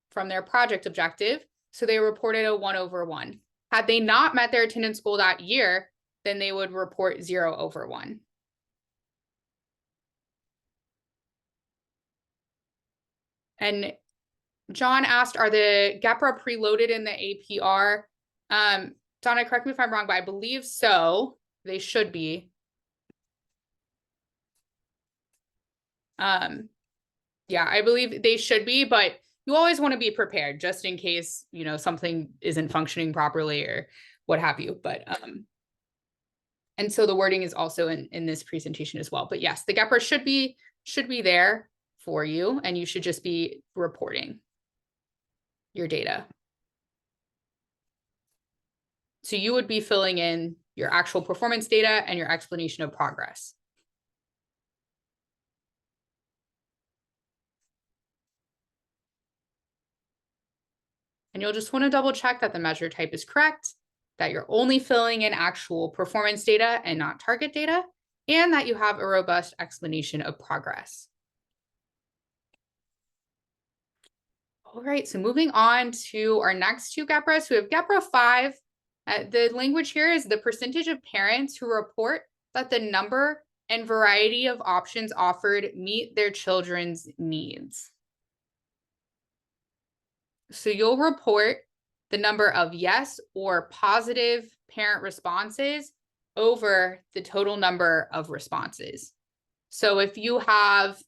from their project objective. So they reported a 1/1. Had they not met their attendance goal that year, then they would report 0/1. And John asked, are the GEPRA preloaded in the APR? Donna, correct me if I'm wrong, but I believe so. They should be. Yeah, I believe they should be, but you always want to be prepared just in case, you know, something isn't functioning properly or what have you. But and so the wording is also in this presentation as well. But yes, the GEPRA should be there for you, and you should just be reporting your data. So you would be filling in your actual performance data and your explanation of progress. And you'll just want to double check that the measure type is correct, that you're only filling in actual performance data and not target data, and that you have a robust explanation of progress. All right, so moving on to our next two GEPRAs. We have GEPRA 5. The language here is the percentage of parents who report that the number and variety of options offered meet their children's needs. So you'll report the number of yes or positive parent responses over the total number of responses. So if you have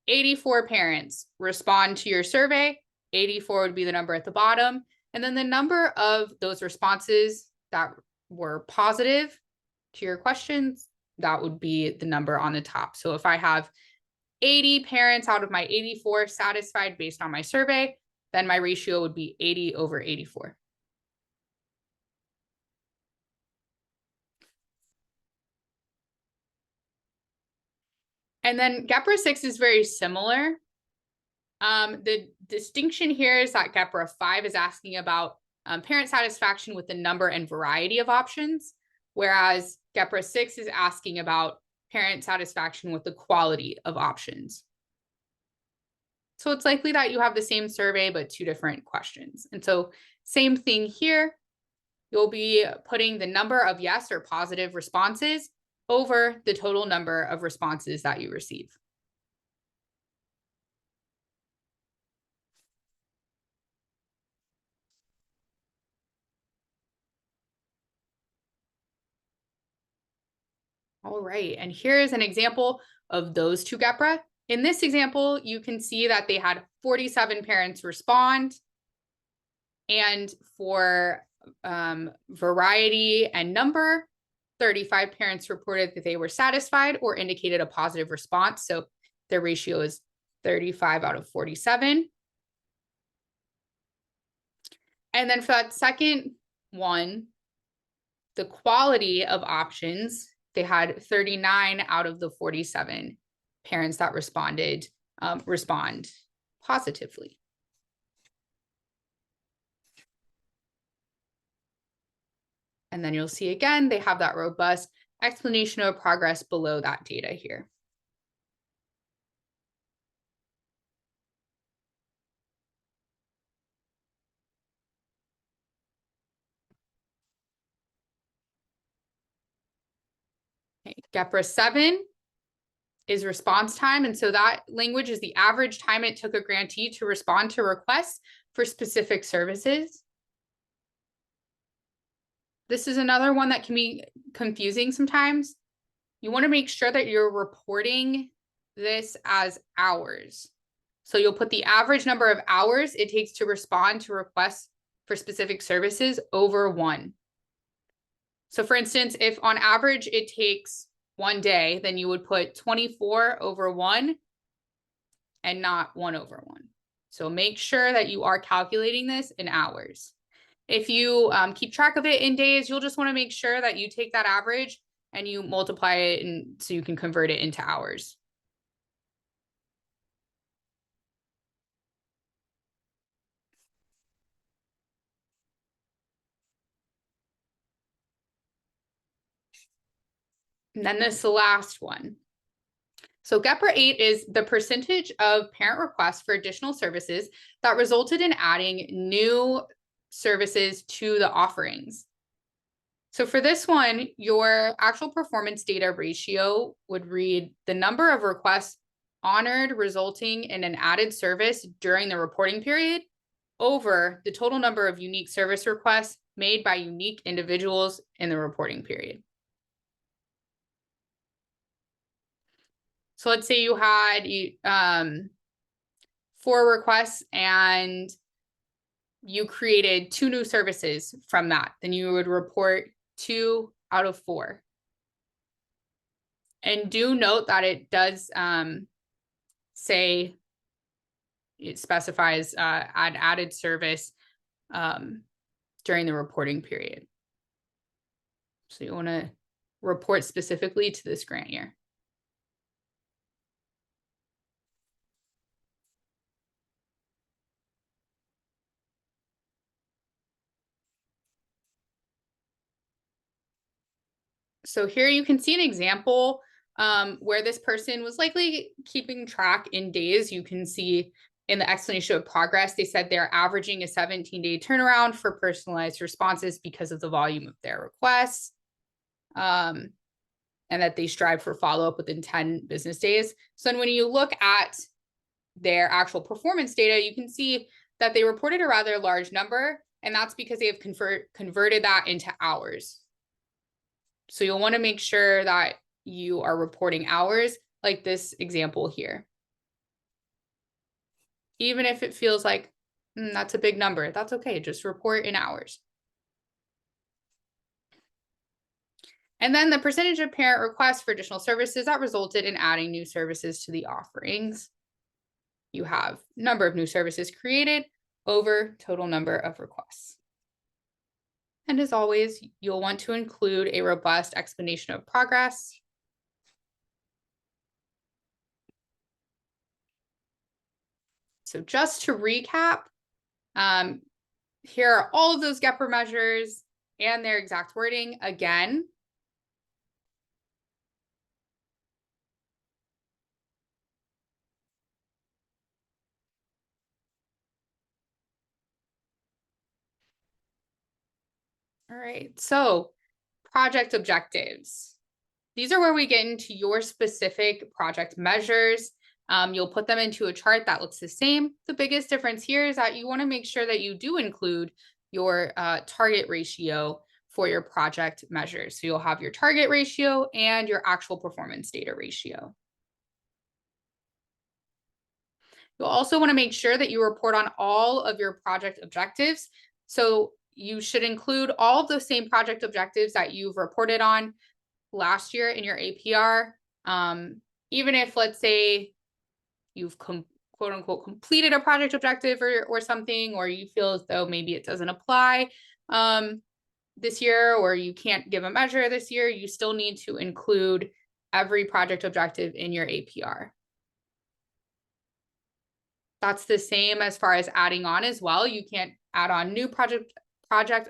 84 parents respond to your survey, 84 would be the number at the bottom. And then the number of those responses that were positive to your questions, that would be the number on the top. So if I have 80 parents out of my 84 satisfied based on my survey, then my ratio would be 80/84. And then GEPRA 6 is very similar. The distinction here is that GEPRA 5 is asking about parent satisfaction with the number and variety of options, whereas GEPRA 6 is asking about parent satisfaction with the quality of options. So it's likely that you have the same survey, but two different questions. And so same thing here, you'll be putting the number of yes or positive responses over the total number of responses that you receive. All right, and here is an example of those two GEPRA. In this example, you can see that they had 47 parents respond. And for variety and number, 35 parents reported that they were satisfied or indicated a positive response. So their ratio is 35/47. And then for that second one, the quality of options, they had 39 out of the 47 parents that responded respond positively. And then you'll see again, they have that robust explanation of progress below that data here. Okay. GEPRA 7 is response time. And so that language is the average time it took a grantee to respond to requests for specific services. This is another one that can be confusing sometimes. You want to make sure that you're reporting this as hours. So you'll put the average number of hours it takes to respond to requests for specific services over 1. So for instance, if on average it takes 1 day, then you would put 24/1 and not 1/1. So make sure that you are calculating this in hours. If you keep track of it in days, you'll just want to make sure that you take that average and you multiply it and so you can convert it into hours. And then this is the last one. So GEPR 8 is the percentage of parent requests for additional services that resulted in adding new services to the offerings. So for this one, your actual performance data ratio would read the number of requests honored resulting in an added service during the reporting period over the total number of unique service requests made by unique individuals in the reporting period. So let's say you had 4 requests and you created 2 new services from that, then you would report 2 out of 4. And do note that it does say it specifies added service during the reporting period. So you want to report specifically to this grant year. So here you can see an example where this person was likely keeping track in days. You can see in the explanation of progress, they said they're averaging a 17-day turnaround for personalized responses because of the volume of their requests, and that they strive for follow-up within 10 business days. So then when you look at their actual performance data, you can see that they reported a rather large number, and that's because they have converted that into hours. So you'll want to make sure that you are reporting hours like this example here. Even if it feels like that's a big number, that's okay. Just report in hours. And then the percentage of parent requests for additional services that resulted in adding new services to the offerings. You have number of new services created over total number of requests. And as always, you'll want to include a robust explanation of progress. So just to recap, here are all of those GEPR measures and their exact wording again. All right, so project objectives. These are where we get into your specific project measures. You'll put them into a chart that looks the same. The biggest difference here is that you want to make sure that you do include your target ratio for your project measures. So you'll have your target ratio and your actual performance data ratio. You'll also want to make sure that you report on all of your project objectives. So you should include all of those same project objectives that you've reported on last year in your APR. Even if, let's say, you've quote unquote completed a project objective or something, or you feel as though maybe it doesn't apply this year, or you can't give a measure this year, you still need to include every project objective in your APR. That's the same as far as adding on as well. You can't add on new project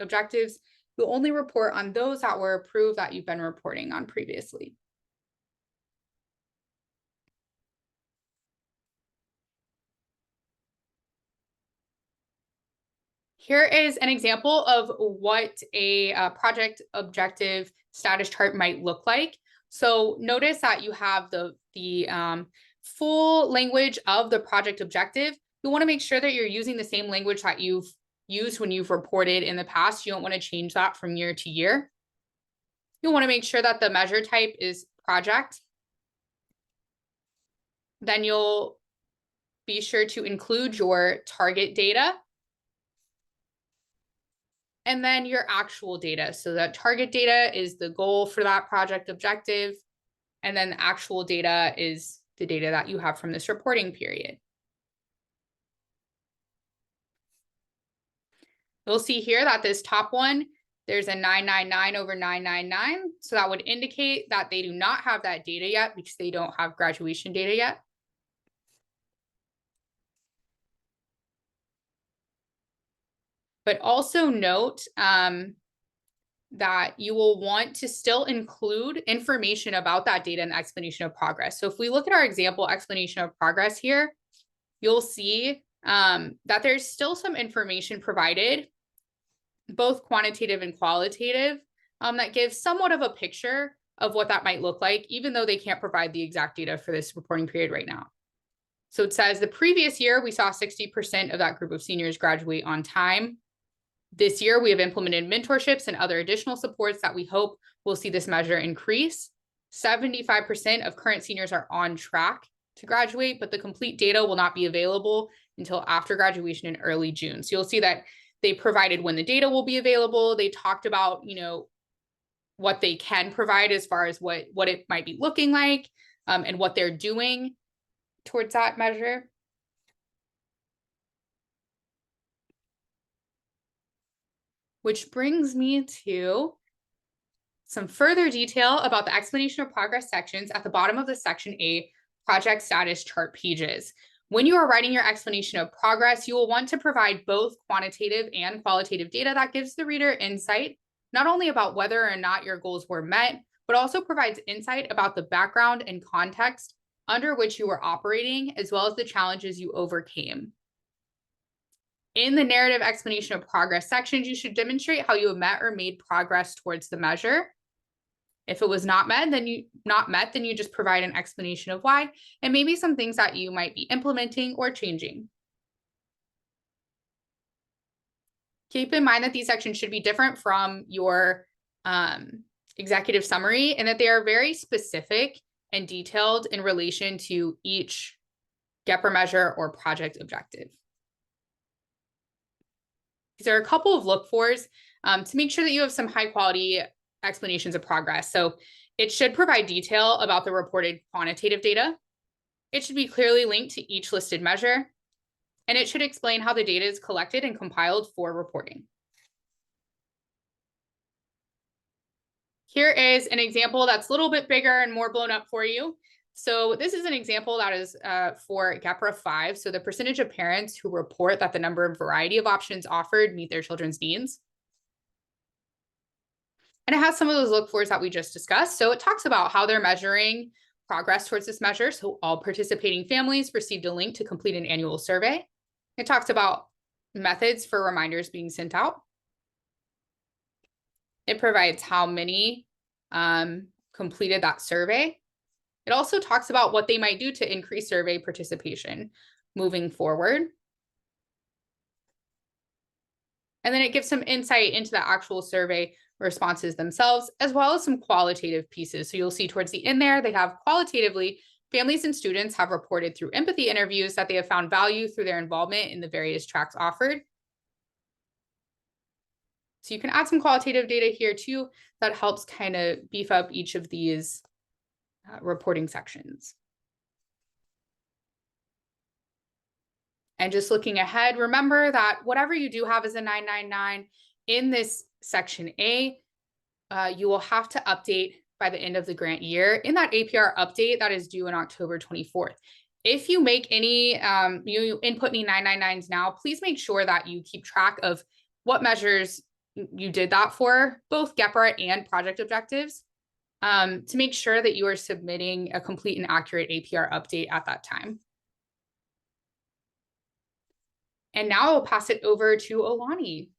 objectives. You'll only report on those that were approved that you've been reporting on previously. Here is an example of what a project objective status chart might look like. So notice that you have the full language of the project objective. You want to make sure that you're using the same language that you've used when you've reported in the past. You don't want to change that from year to year. You'll want to make sure that the measure type is project. Then you'll be sure to include your target data. And then your actual data. So that target data is the goal for that project objective. And then the actual data is the data that you have from this reporting period. You'll see here that this top one, there's a 999 over 999. So that would indicate that they do not have that data yet because they don't have graduation data yet. But also note that you will want to still include information about that data and explanation of progress. So if we look at our example explanation of progress here, you'll see that there's still some information provided, both quantitative and qualitative, that gives somewhat of a picture of what that might look like, even though they can't provide the exact data for this reporting period right now. So it says the previous year, we saw 60% of that group of seniors graduate on time. This year, we have implemented mentorships and other additional supports that we hope will see this measure increase. 75% of current seniors are on track to graduate, but the complete data will not be available until after graduation in early June. So you'll see that they provided when the data will be available. They talked about, what they can provide as far as what it might be looking like, and what they're doing towards that measure. Which brings me to some further detail about the explanation of progress sections at the bottom of the Section A project status chart pages. When you are writing your explanation of progress, you will want to provide both quantitative and qualitative data that gives the reader insight, not only about whether or not your goals were met, but also provides insight about the background and context under which you were operating, as well as the challenges you overcame. In the narrative explanation of progress sections, you should demonstrate how you have met or made progress towards the measure. If it was not met, then you just provide an explanation of why, and maybe some things that you might be implementing or changing. Keep in mind that these sections should be different from your executive summary, and that they are very specific and detailed in relation to each GEPR measure or project objective. There are a couple of look-fors to make sure that you have some high-quality explanations of progress. So it should provide detail about the reported quantitative data. It should be clearly linked to each listed measure. And it should explain how the data is collected and compiled for reporting. Here is an example that's a little bit bigger and more blown up for you. So this is an example that is for GEPRA 5. So the percentage of parents who report that the number and variety of options offered meet their children's needs. And it has some of those look-fors that we just discussed. So it talks about how they're measuring progress towards this measure. So all participating families received a link to complete an annual survey. It talks about methods for reminders being sent out. It provides how many completed that survey. It also talks about what they might do to increase survey participation moving forward. And then it gives some insight into the actual survey responses themselves, as well as some qualitative pieces. So you'll see towards the end there, they have qualitatively, families and students have reported through empathy interviews that they have found value through their involvement in the various tracks offered. So you can add some qualitative data here too, that helps kind of beef up each of these reporting sections. And just looking ahead, remember that whatever you do have as a 999 in this Section A, you will have to update by the end of the grant year in that APR update that is due on October 24th. If you make any, you input any 999s now, please make sure that you keep track of what measures you did that for, both GEPR and project objectives, to make sure that you are submitting a complete and accurate APR update at that time. And now I'll pass it over to Alani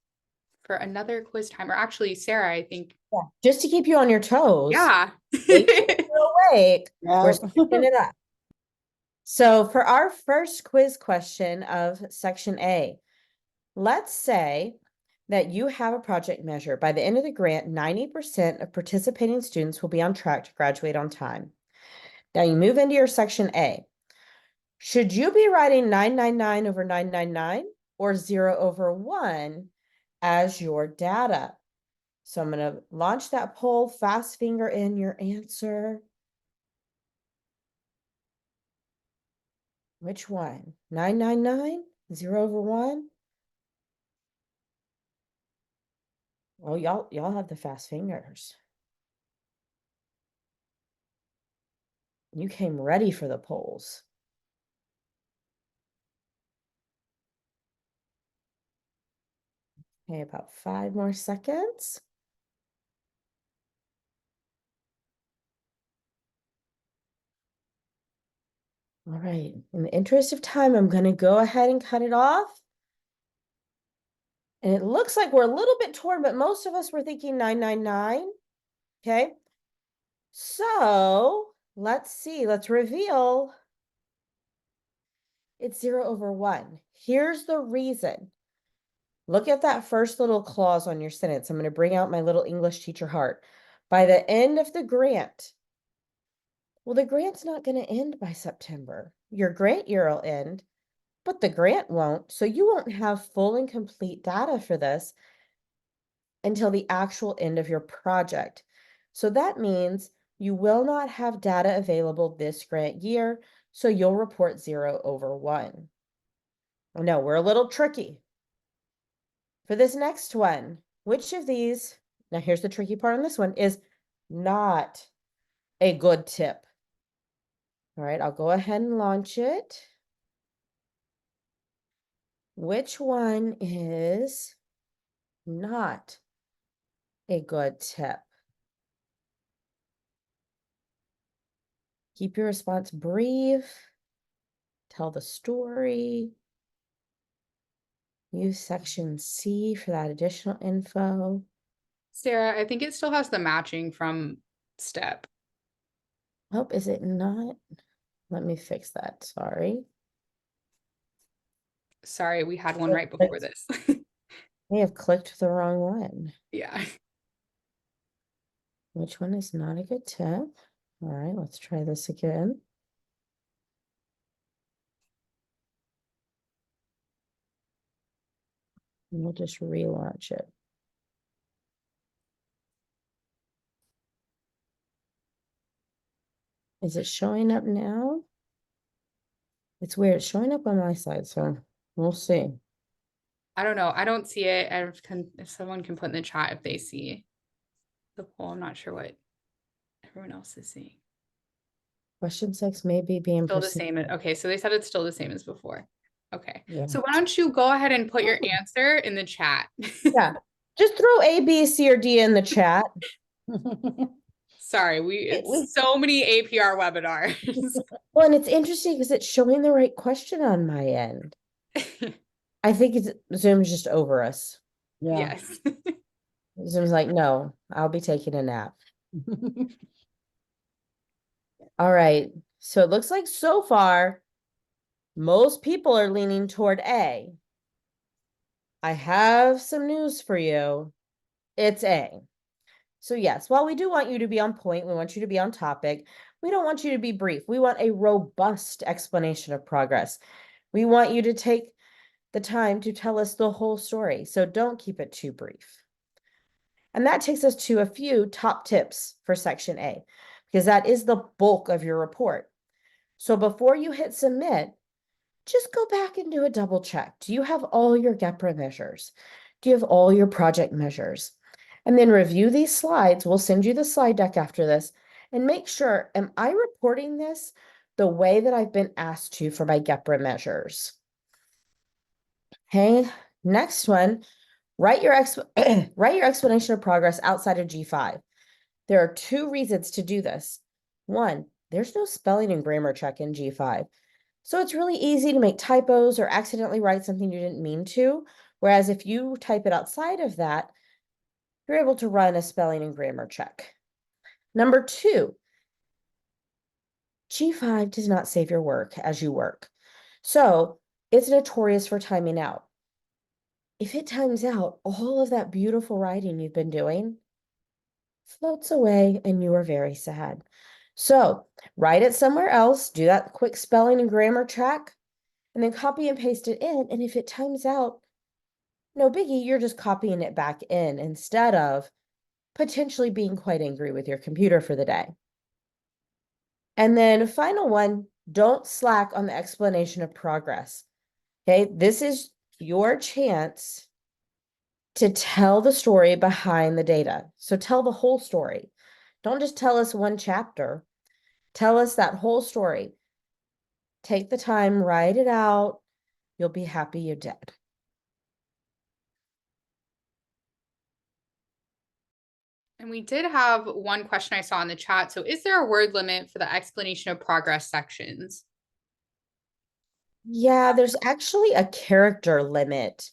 for another quiz time, or actually Sarah, I think. Yeah, just to keep you on your toes. Yeah. Wait till you're awake. We're Yep. switching it up. So for our first quiz question of Section A, let's say that you have a project measure. By the end of the grant, 90% of participating students will be on track to graduate on time. Now you move into your Section A. Should you be writing 999 over 999 or 0 over 1 as your data? So I'm going to launch that poll, fast finger in your answer. Which one? 999? 0 over 1? Well, y'all have the fast fingers. You came ready for the polls. Okay, about 5 more seconds. All right, in the interest of time, I'm gonna go ahead and cut it off. And it looks like we're a little bit torn, but most of us were thinking 999. Okay. So let's see, let's reveal. It's 0/1. Here's the reason. Look at that first little clause on your sentence. I'm going to bring out my little English teacher heart. By the end of the grant. Well, the grant's not going to end by September. Your grant year will end, but the grant won't. So you won't have full and complete data for this until the actual end of your project. So that means you will not have data available this grant year, so you'll report 0/1. I know we're a little tricky. For this next one, which of these, now here's the tricky part on this one, is not a good tip? All right, I'll go ahead and launch it. Which one is not a good tip? Keep your response brief. Tell the story. Use section C for that additional info. Sarah, I think it still has the matching from STEP. Oh, is it not? Let me fix that. Sorry. Sorry, we had one right before this. I have clicked the wrong one. Yeah. Which one is not a good tip? All right, let's try this again. And we'll just relaunch it. Is it showing up now? It's weird. It's showing up on my side, so we'll see. I don't know. I don't see it. If someone can put in the chat if they see the poll, I'm not sure what everyone else is seeing. Question 6 may be being Still the pursued. same. Okay, so they said it's still the same as before. Okay. Yeah. So why don't you go ahead and put your Oh. answer in the chat? Yeah. Just throw A, B, C, or D in the chat. Sorry, it's so many APR webinars. Well, and it's interesting because it's showing the right question on my end. I think Zoom's just over us. Yeah. Yes. Zoom's like, no, I'll be taking a nap. All right. So it looks like so far, most people are leaning toward A. I have some news for you. It's A. So yes, while we do want you to be on point, we want you to be on topic, we don't want you to be brief. We want a robust explanation of progress. We want you to take the time to tell us the whole story. So don't keep it too brief. And that takes us to a few top tips for section A, because that is the bulk of your report. So before you hit submit, just go back and do a double check. Do you have all your GEPRA measures? Do you have all your project measures? And then review these slides. We'll send you the slide deck after this and make sure, am I reporting this the way that I've been asked to for my GEPRA measures? Okay, next one, write your explanation of progress outside of G5. There are 2 reasons to do this. 1, there's no spelling and grammar check in G5. So it's really easy to make typos or accidentally write something you didn't mean to. Whereas if you type it outside of that, you're able to run a spelling and grammar check. Number 2, G5 does not save your work as you work. So it's notorious for timing out. If it times out, all of that beautiful writing you've been doing floats away and you are very sad. So write it somewhere else, do that quick spelling and grammar check, and then copy and paste it in. And if it times out, no biggie, you're just copying it back in instead of potentially being quite angry with your computer for the day. And then final one, don't slack on the explanation of progress. Okay, this is your chance to tell the story behind the data. So tell the whole story. Don't just tell us one chapter. Tell us that whole story. Take the time, write it out. You'll be happy you did. And we did have one question I saw in the chat. So is there a word limit for the explanation of progress sections? Yeah, there's actually a character limit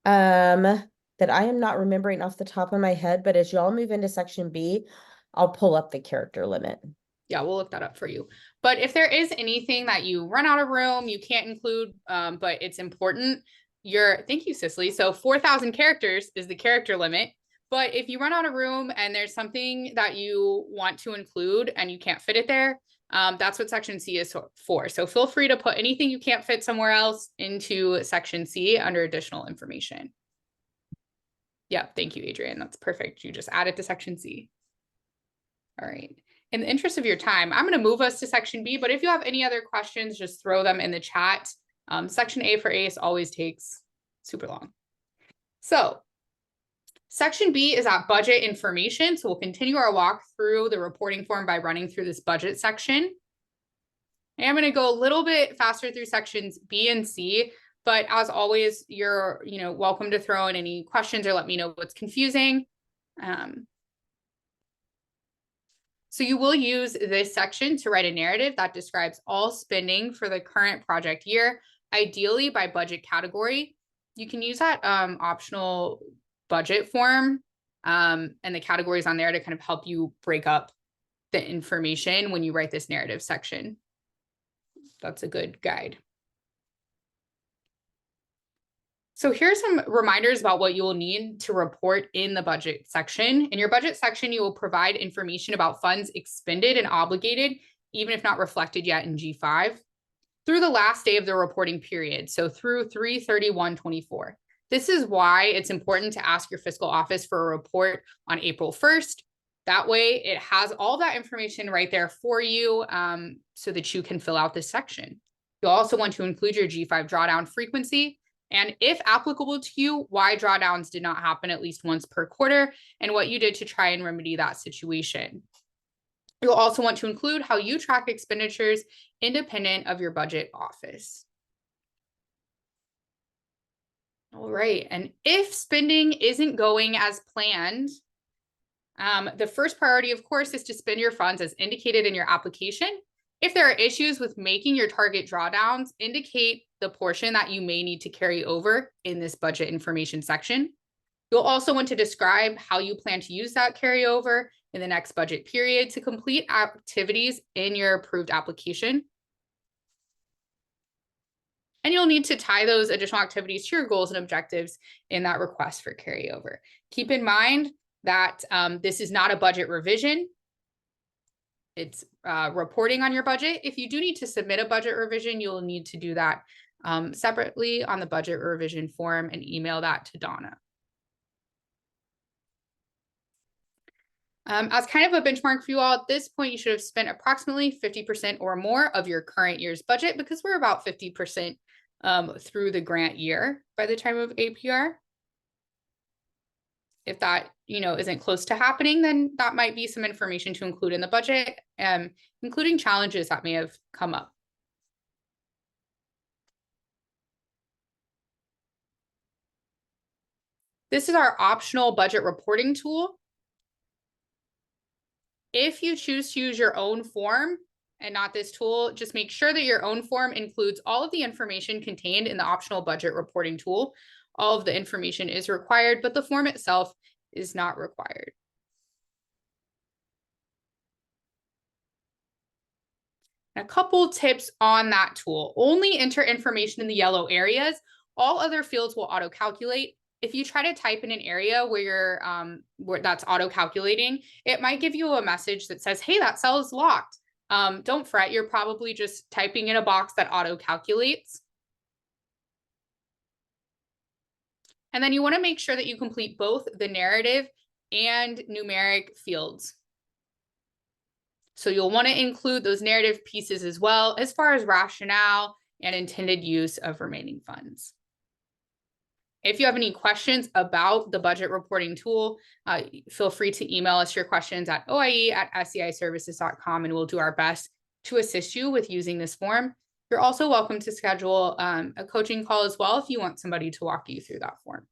that I am not remembering off the top of my head, but as y'all move into section B, I'll pull up the character limit. Yeah, we'll look that up for you. But if there is anything that you run out of room, you can't include, but it's important, thank you, Cicely. So 4,000 characters is the character limit. But if you run out of room and there's something that you want to include and you can't fit it there, that's what section C is for. So feel free to put anything you can't fit somewhere else into section C under additional information. Yeah, thank you, Adrian. That's perfect. You just add it to section C. All right. In the interest of your time, I'm going to move us to section B, but if you have any other questions, just throw them in the chat. Section A for ACE always takes super long. So section B is at budget information. So we'll continue our walk through the reporting form by running through this budget section. And I'm going to go a little bit faster through sections B and C, but as always, you're welcome to throw in any questions or let me know what's confusing. So you will use this section to write a narrative that describes all spending for the current project year, ideally by budget category. You can use that optional budget form and the categories on there to kind of help you break up the information when you write this narrative section. That's a good guide. So here's some reminders about what you will need to report in the budget section. In your budget section, you will provide information about funds expended and obligated, even if not reflected yet in G5, through the last day of the reporting period, so through 3/31/24. This is why it's important to ask your fiscal office for a report on April 1st. That way it has all that information right there for you so that you can fill out this section. You'll also want to include your G5 drawdown frequency, and if applicable to you, why drawdowns did not happen at least once per quarter and what you did to try and remedy that situation. You'll also want to include how you track expenditures independent of your budget office. All right, and if spending isn't going as planned, the first priority, of course, is to spend your funds as indicated in your application. If there are issues with making your target drawdowns, indicate the portion that you may need to carry over in this budget information section. You'll also want to describe how you plan to use that carryover in the next budget period to complete activities in your approved application. And you'll need to tie those additional activities to your goals and objectives in that request for carryover. Keep in mind that this is not a budget revision. It's reporting on your budget. If you do need to submit a budget revision, you'll need to do that separately on the budget revision form and email that to Donna. As kind of a benchmark for you all, at this point, you should have spent approximately 50% or more of your current year's budget because we're about 50% through the grant year by the time of APR. If that, isn't close to happening, then that might be some information to include in the budget, including challenges that may have come up. This is our optional budget reporting tool. If you choose to use your own form and not this tool, just make sure that your own form includes all of the information contained in the optional budget reporting tool. All of the information is required, but the form itself is not required. A couple tips on that tool. Only enter information in the yellow areas. All other fields will auto-calculate. If you try to type in an area where you're where that's auto-calculating, it might give you a message that says, hey, that cell is locked. Don't fret, you're probably just typing in a box that auto-calculates. And then you want to make sure that you complete both the narrative and numeric fields. So you'll want to include those narrative pieces as well as far as rationale and intended use of remaining funds. If you have any questions about the budget reporting tool, feel free to email us your questions at oie@sceiservices.com and we'll do our best to assist you with using this form. You're also welcome to schedule a coaching call as well if you want somebody to walk you through that form.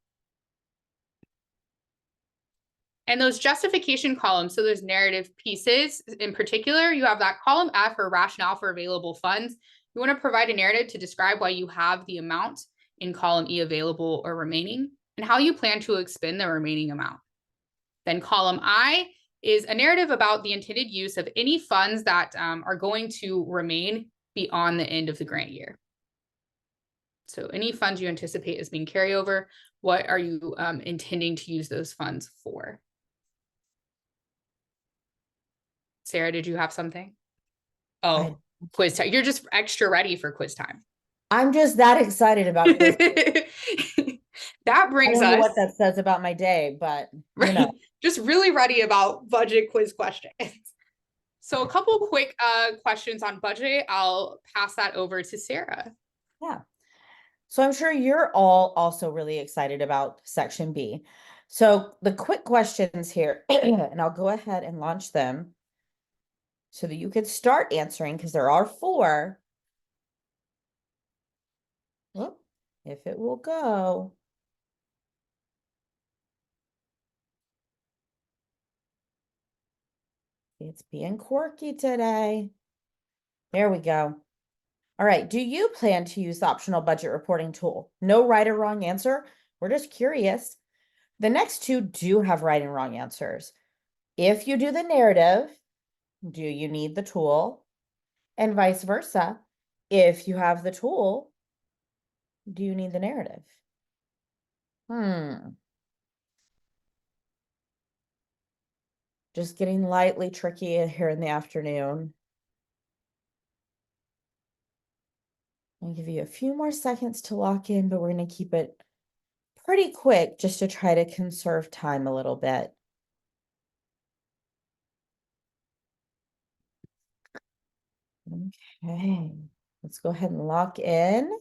And those justification columns, so those narrative pieces in particular, you have that column F for rationale for available funds. You want to provide a narrative to describe why you have the amount in column E available or remaining, and how you plan to expend the remaining amount. Then column I is a narrative about the intended use of any funds that are going to remain beyond the end of the grant year. So any funds you anticipate as being carryover, what are you intending to use those funds for? Sarah, did you have something? Oh, quiz time. You're just extra ready for quiz time. I'm just that excited about quiz. That I brings don't know us what that says about my day, but you know. just really ready about budget quiz questions. So a couple quick questions on budget. I'll pass that over to Sarah. Yeah. So I'm sure you're all also really excited about section B. So the quick questions here, and I'll go ahead and launch them so that you can start answering, because there are 4. Oh, if it will go. It's being quirky today. There we go. All right. Do you plan to use the optional budget reporting tool? No right or wrong answer. We're just curious. The next 2 do have right and wrong answers. If you do the narrative, do you need the tool? And vice versa. If you have the tool, do you need the narrative? Just getting lightly tricky here in the afternoon. I'll give you a few more seconds to lock in, but we're going to keep it pretty quick just to try to conserve time a little bit. Okay, let's go ahead and lock in.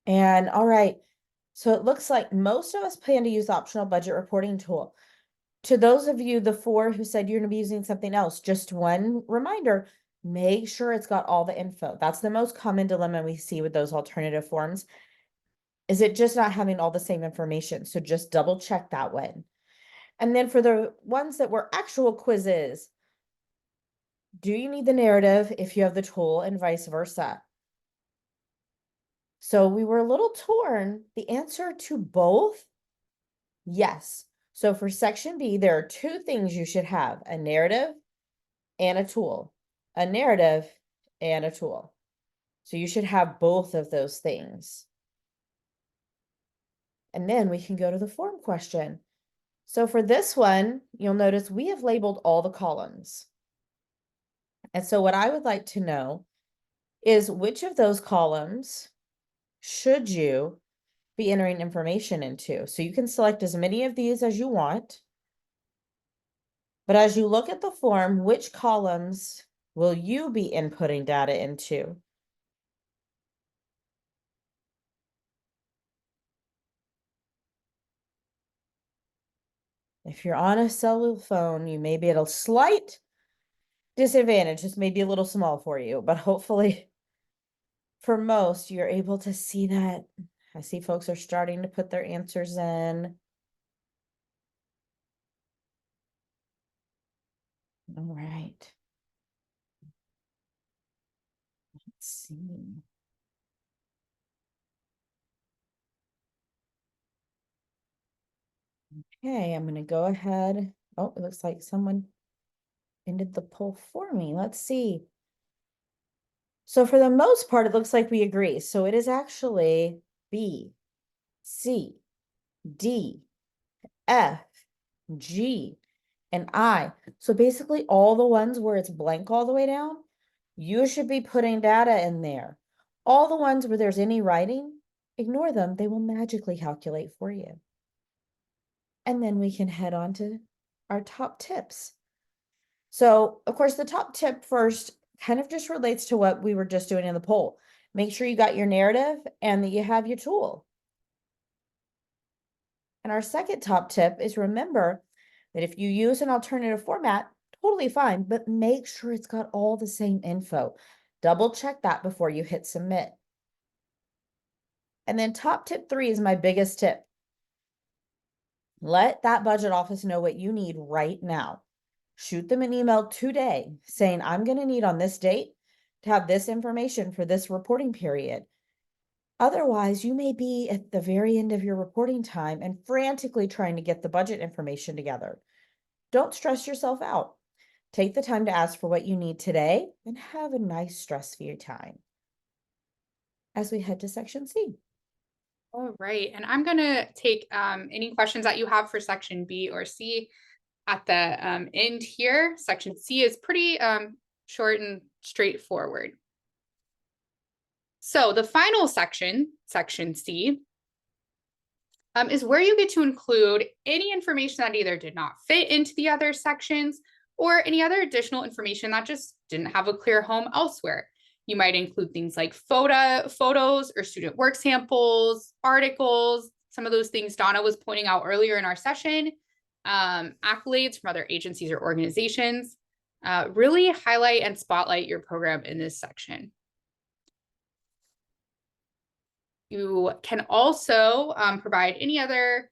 And all right, so it looks like most of us plan to use the optional budget reporting tool. To those of you, the 4 who said you're going to be using something else, just one reminder, make sure it's got all the info. That's the most common dilemma we see with those alternative forms. Is it just not having all the same information? So just double check that one. And then for the ones that were actual quizzes, do you need the narrative if you have the tool, and vice versa? So we were a little torn. The answer to both, yes. So for section B, there are 2 things you should have: a narrative and a tool. A narrative and a tool. So you should have both of those things. And then we can go to the form question. So for this one, you'll notice we have labeled all the columns. And so what I would like to know is, which of those columns should you be entering information into? So you can select as many of these as you want. But as you look at the form, which columns will you be inputting data into? If you're on a cell phone, you may be at a slight disadvantage. This may be a little small for you, but hopefully for most, you're able to see that. I see folks are starting to put their answers in. All right. Let's see. Okay, I'm going to go ahead. Oh, it looks like someone ended the poll for me. Let's see. So for the most part, it looks like we agree. So it is actually B, C, D, F, G, and I. So basically all the ones where it's blank all the way down, you should be putting data in there. All the ones where there's any writing, ignore them. They will magically calculate for you. And then we can head on to our top tips. So of course, the top tip first kind of just relates to what we were just doing in the poll. Make sure you got your narrative and that you have your tool. And our second top tip is, remember that if you use an alternative format, totally fine, but make sure it's got all the same info. Double check that before you hit submit. And then top tip 3 is my biggest tip. Let that budget office know what you need right now. shoot them an email today saying, I'm going to need on this date to have this information for this reporting period. Otherwise, you may be at the very end of your reporting time and frantically trying to get the budget information together. Don't stress yourself out. Take the time to ask for what you need today and have a nice stress-free time. As we head to section C. All right, and I'm gonna take any questions that you have for section B or C at the end here. Section C is pretty short and straightforward. So the final section, section C, is where you get to include any information that either did not fit into the other sections or any other additional information that just didn't have a clear home elsewhere. You might include things like photos or student work samples, articles, some of those things Donna was pointing out earlier in our session, accolades from other agencies or organizations. Really highlight and spotlight your program in this section. You can also provide any other,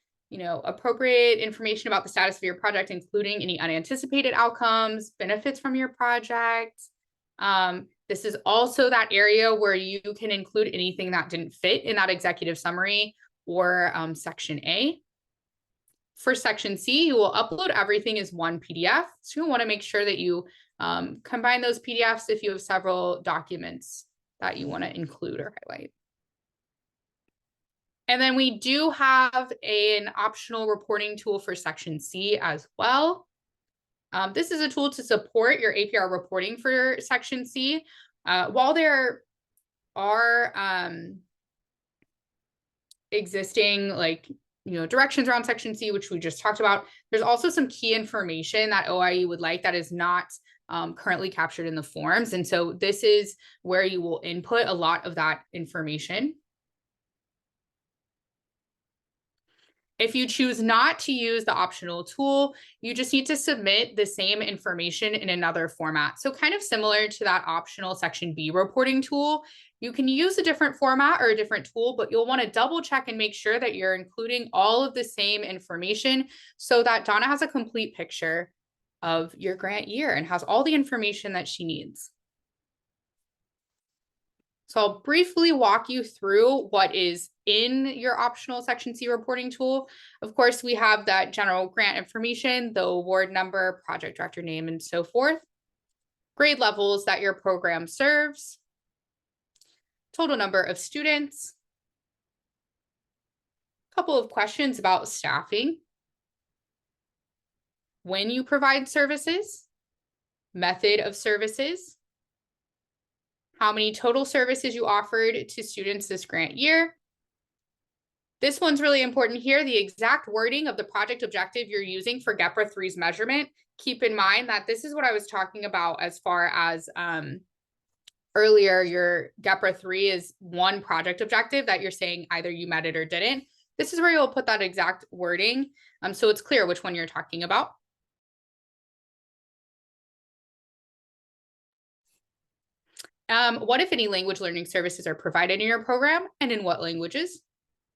appropriate information about the status of your project, including any unanticipated outcomes, benefits from your project. This is also that area where you can include anything that didn't fit in that executive summary or section A. For section C, you will upload everything as one PDF. So you want to make sure that you combine those PDFs if you have several documents that you want to include or highlight. And then we do have an optional reporting tool for section C as well. This is a tool to support your APR reporting for section C. While there are existing directions around section C, which we just talked about, there's also some key information that OIE would like that is not currently captured in the forms. And so this is where you will input a lot of that information. If you choose not to use the optional tool, you just need to submit the same information in another format. So kind of similar to that optional section B reporting tool, you can use a different format or a different tool, but you'll want to double check and make sure that you're including all of the same information so that Donna has a complete picture of your grant year and has all the information that she needs. So I'll briefly walk you through what is in your optional section C reporting tool. Of course, we have that general grant information, the award number, project director name, and so forth. Grade levels that your program serves. Total number of students. A couple of questions about staffing. When you provide services. Method of services. How many total services you offered to students this grant year. This one's really important here, the exact wording of the project objective you're using for GEPRA 3's measurement. Keep in mind that this is what I was talking about as far as earlier, your GEPRA 3 is one project objective that you're saying either you met it or didn't. This is where you'll put that exact wording so it's clear which one you're talking about. What, if any, language learning services are provided in your program and in what languages?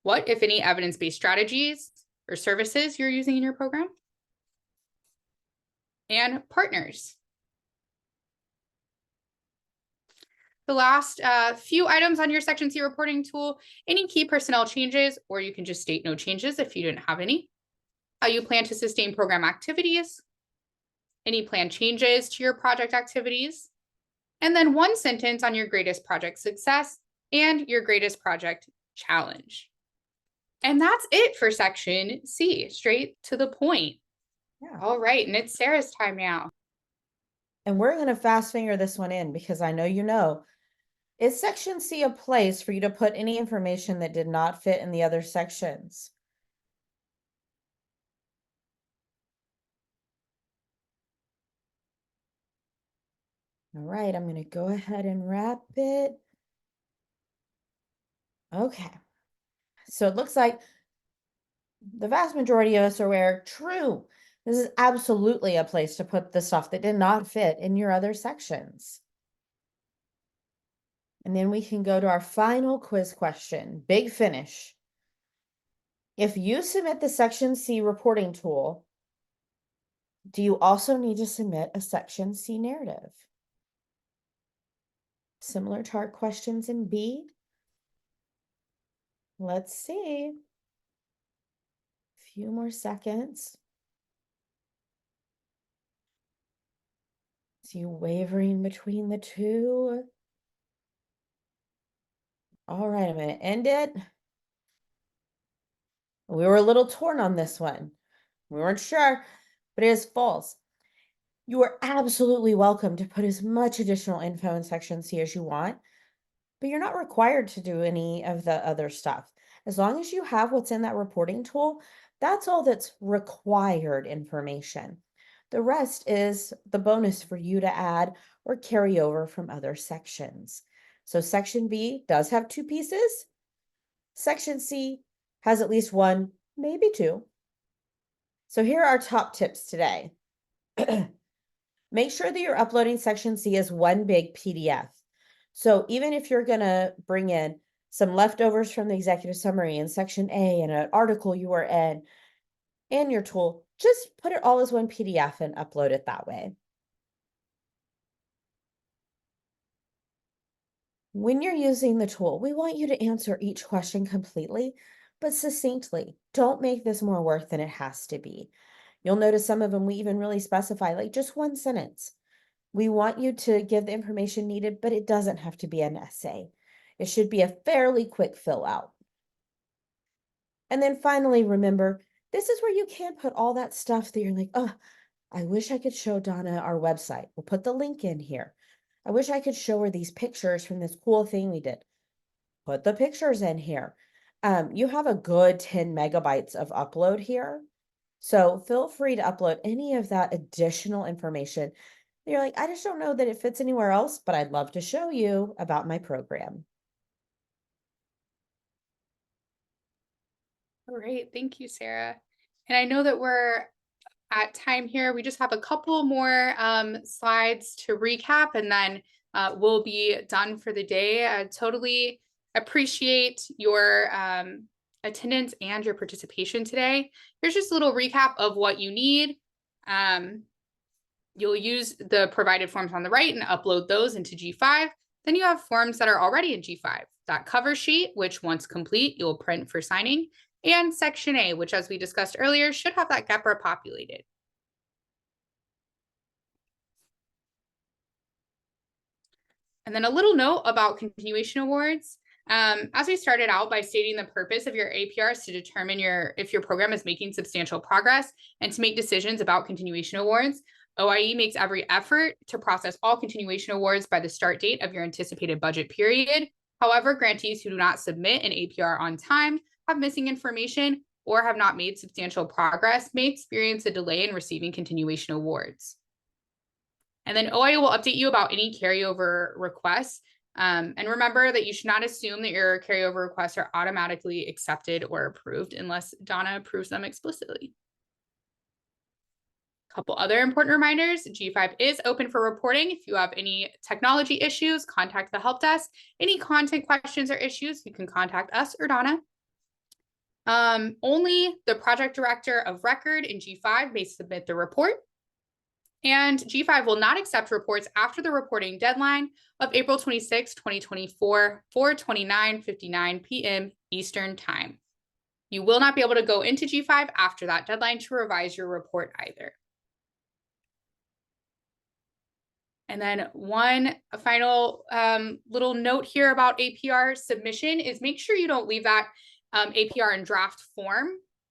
What, if any, evidence-based strategies or services you're using in your program? And partners. The last few items on your section C reporting tool, any key personnel changes, or you can just state no changes if you didn't have any. How you plan to sustain program activities. Any planned changes to your project activities. And then one sentence on your greatest project success and your greatest project challenge. And that's it for section C, straight to the point. Yeah. All right, and it's Sarah's time now. And we're going to fast finger this one in because I know you know. Is section C a place for you to put any information that did not fit in the other sections? All right, I'm going to go ahead and wrap it. Okay. So it looks like the vast majority of us are aware, true, this is absolutely a place to put the stuff that did not fit in your other sections. And then we can go to our final quiz question, big finish. If you submit the section C reporting tool Do you also need to submit a Section C narrative? Similar to our questions in B. Let's see. Few more seconds. Is you wavering between the two? All right, I'm going to end it. We were a little torn on this one. We weren't sure, but it is false. You are absolutely welcome to put as much additional info in Section C as you want, but you're not required to do any of the other stuff. As long as you have what's in that reporting tool, that's all that's required information. The rest is the bonus for you to add or carry over from other sections. So Section B does have two pieces. Section C has at least one, maybe two. So here are our top tips today. Make sure that you're uploading Section C as one big PDF. So even if you're going to bring in some leftovers from the executive summary in Section A and an article you were in and your tool, just put it all as one PDF and upload it that way. When you're using the tool, we want you to answer each question completely, but succinctly. Don't make this more work than it has to be. You'll notice some of them we even really specify, like just one sentence. We want you to give the information needed, but it doesn't have to be an essay. It should be a fairly quick fill out. And then finally, remember, this is where you can put all that stuff that you're like, oh, I wish I could show Donna our website. We'll put the link in here. I wish I could show her these pictures from this cool thing we did. Put the pictures in here. You have a good 10 megabytes of upload here. So feel free to upload any of that additional information. You're like, I just don't know that it fits anywhere else, but I'd love to show you about my program. All right, thank you, Sarah. And I know that we're at time here. We just have a couple more slides to recap, and then we'll be done for the day. I totally appreciate your attendance and your participation today. Here's just a little recap of what you need. You'll use the provided forms on the right and upload those into G5. Then you have forms that are already in G5. That cover sheet, which once complete, you'll print for signing, and Section A, which as we discussed earlier, should have that GEPRA populated. And then a little note about continuation awards. As we started out by stating the purpose of your APR is to determine if your program is making substantial progress and to make decisions about continuation awards. OIE makes every effort to process all continuation awards by the start date of your anticipated budget period. However, grantees who do not submit an APR on time, have missing information, or have not made substantial progress may experience a delay in receiving continuation awards. And then OIE will update you about any carryover requests. And remember that you should not assume that your carryover requests are automatically accepted or approved unless Donna approves them explicitly. A couple other important reminders: G5 is open for reporting. If you have any technology issues, contact the help desk. Any content questions or issues, you can contact us or Donna. Only the project director of record in G5 may submit the report. And G5 will not accept reports after the reporting deadline of April 26, 2024, 4:29:59 p.m. Eastern Time. You will not be able to go into G5 after that deadline to revise your report either. And then one final little note here about APR submission is make sure you don't leave that APR in draft form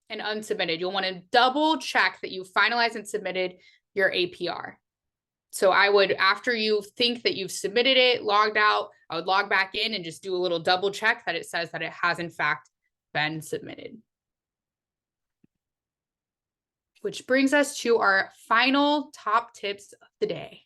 and unsubmitted. You'll want to double check that you finalized and submitted your APR. So I would, after you think that you've submitted it, logged out, I would log back in and just do a little double check that it says that it has in fact been submitted. Which brings us to our final top tips of the day.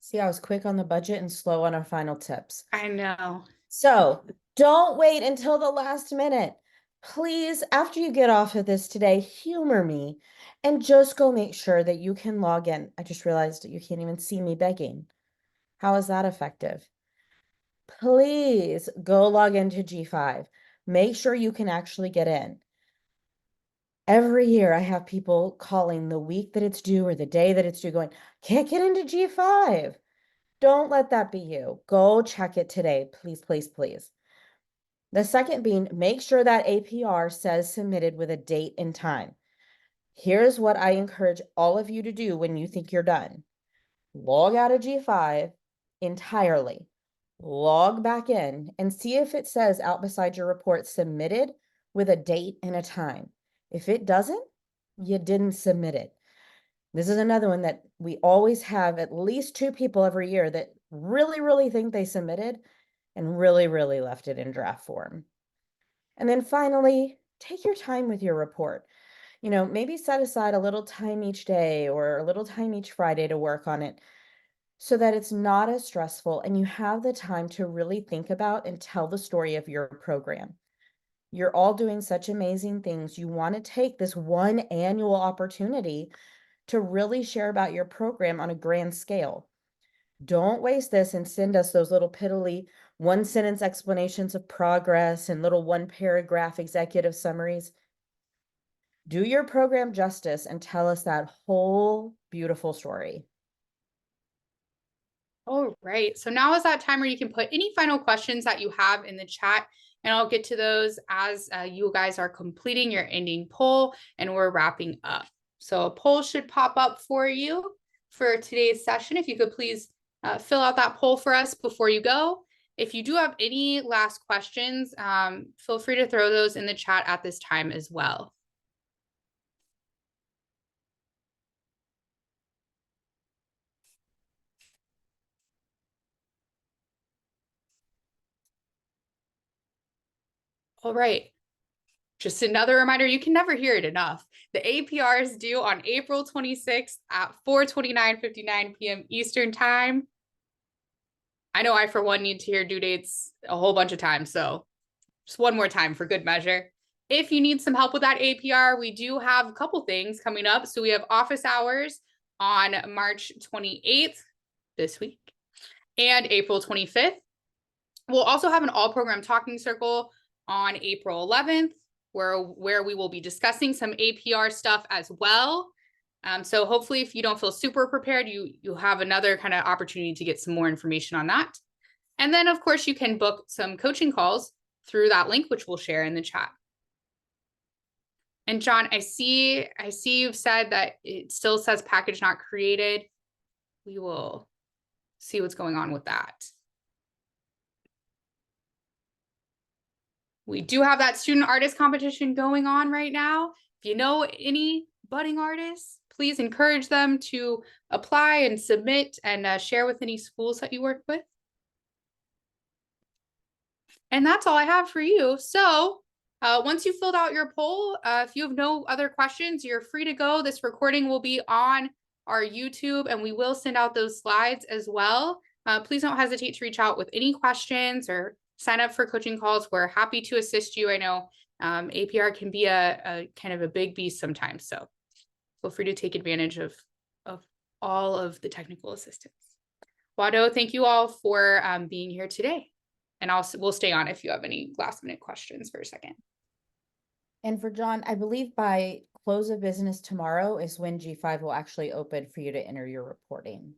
See, I was quick on the budget and slow on our final tips. I know. So don't wait until the last minute. Please, after you get off of this today, humor me and just go make sure that you can log in. I just realized that you can't even see me begging. How is that effective? Please go log into G5. make sure you can actually get in. Every year I have people calling the week that it's due or the day that it's due going, can't get into G5. Don't let that be you. Go check it today, please, please, please. The second being, make sure that APR says submitted with a date and time. Here's what I encourage all of you to do when you think you're done. Log out of G5 entirely. Log back in and see if it says out beside your report submitted with a date and a time. If it doesn't, you didn't submit it. This is another one that we always have at least 2 people every year that really, really think they submitted and really, really left it in draft form. And then finally, take your time with your report. You know, maybe set aside a little time each day or a little time each Friday to work on it so that it's not as stressful and you have the time to really think about and tell the story of your program. You're all doing such amazing things. You want to take this one annual opportunity to really share about your program on a grand scale. Don't waste this and send us those little piddly 1-sentence explanations of progress and little 1-paragraph executive summaries. Do your program justice and tell us that whole beautiful story. All right, so now is that time where you can put any final questions that you have in the chat, and I'll get to those as you guys are completing your ending poll and we're wrapping up. So a poll should pop up for you for today's session. If you could please fill out that poll for us before you go. If you do have any last questions, feel free to throw those in the chat at this time as well. All right. Just another reminder, you can never hear it enough. The APR is due on April 26th at 4:29:59 p.m. Eastern Time. I know I, for one, need to hear due dates a whole bunch of times, so just one more time for good measure. If you need some help with that APR, we do have a couple things coming up. So we have office hours on March 28th this week and April 25th. We'll also have an all-program talking circle on April 11th, where we will be discussing some APR stuff as well. So hopefully if you don't feel super prepared, you'll have another kind of opportunity to get some more information on that. And then of course you can book some coaching calls through that link, which we'll share in the chat. And John, I see you've said that it still says package not created. We will see what's going on with that. We do have that student artist competition going on right now. If you know any budding artists, please encourage them to apply and submit and share with any schools that you work with. And that's all I have for you. So once you filled out your poll, if you have no other questions, you're free to go. This recording will be on our YouTube and we will send out those slides as well. Please don't hesitate to reach out with any questions or sign up for coaching calls. We're happy to assist you. I know APR can be a kind of a big beast sometimes. So feel free to take advantage of all of the technical assistance. Wado, thank you all for being here today. And we'll stay on if you have any last minute questions for a second. And for John, I believe by close of business tomorrow is when G5 will actually open for you to enter your reporting.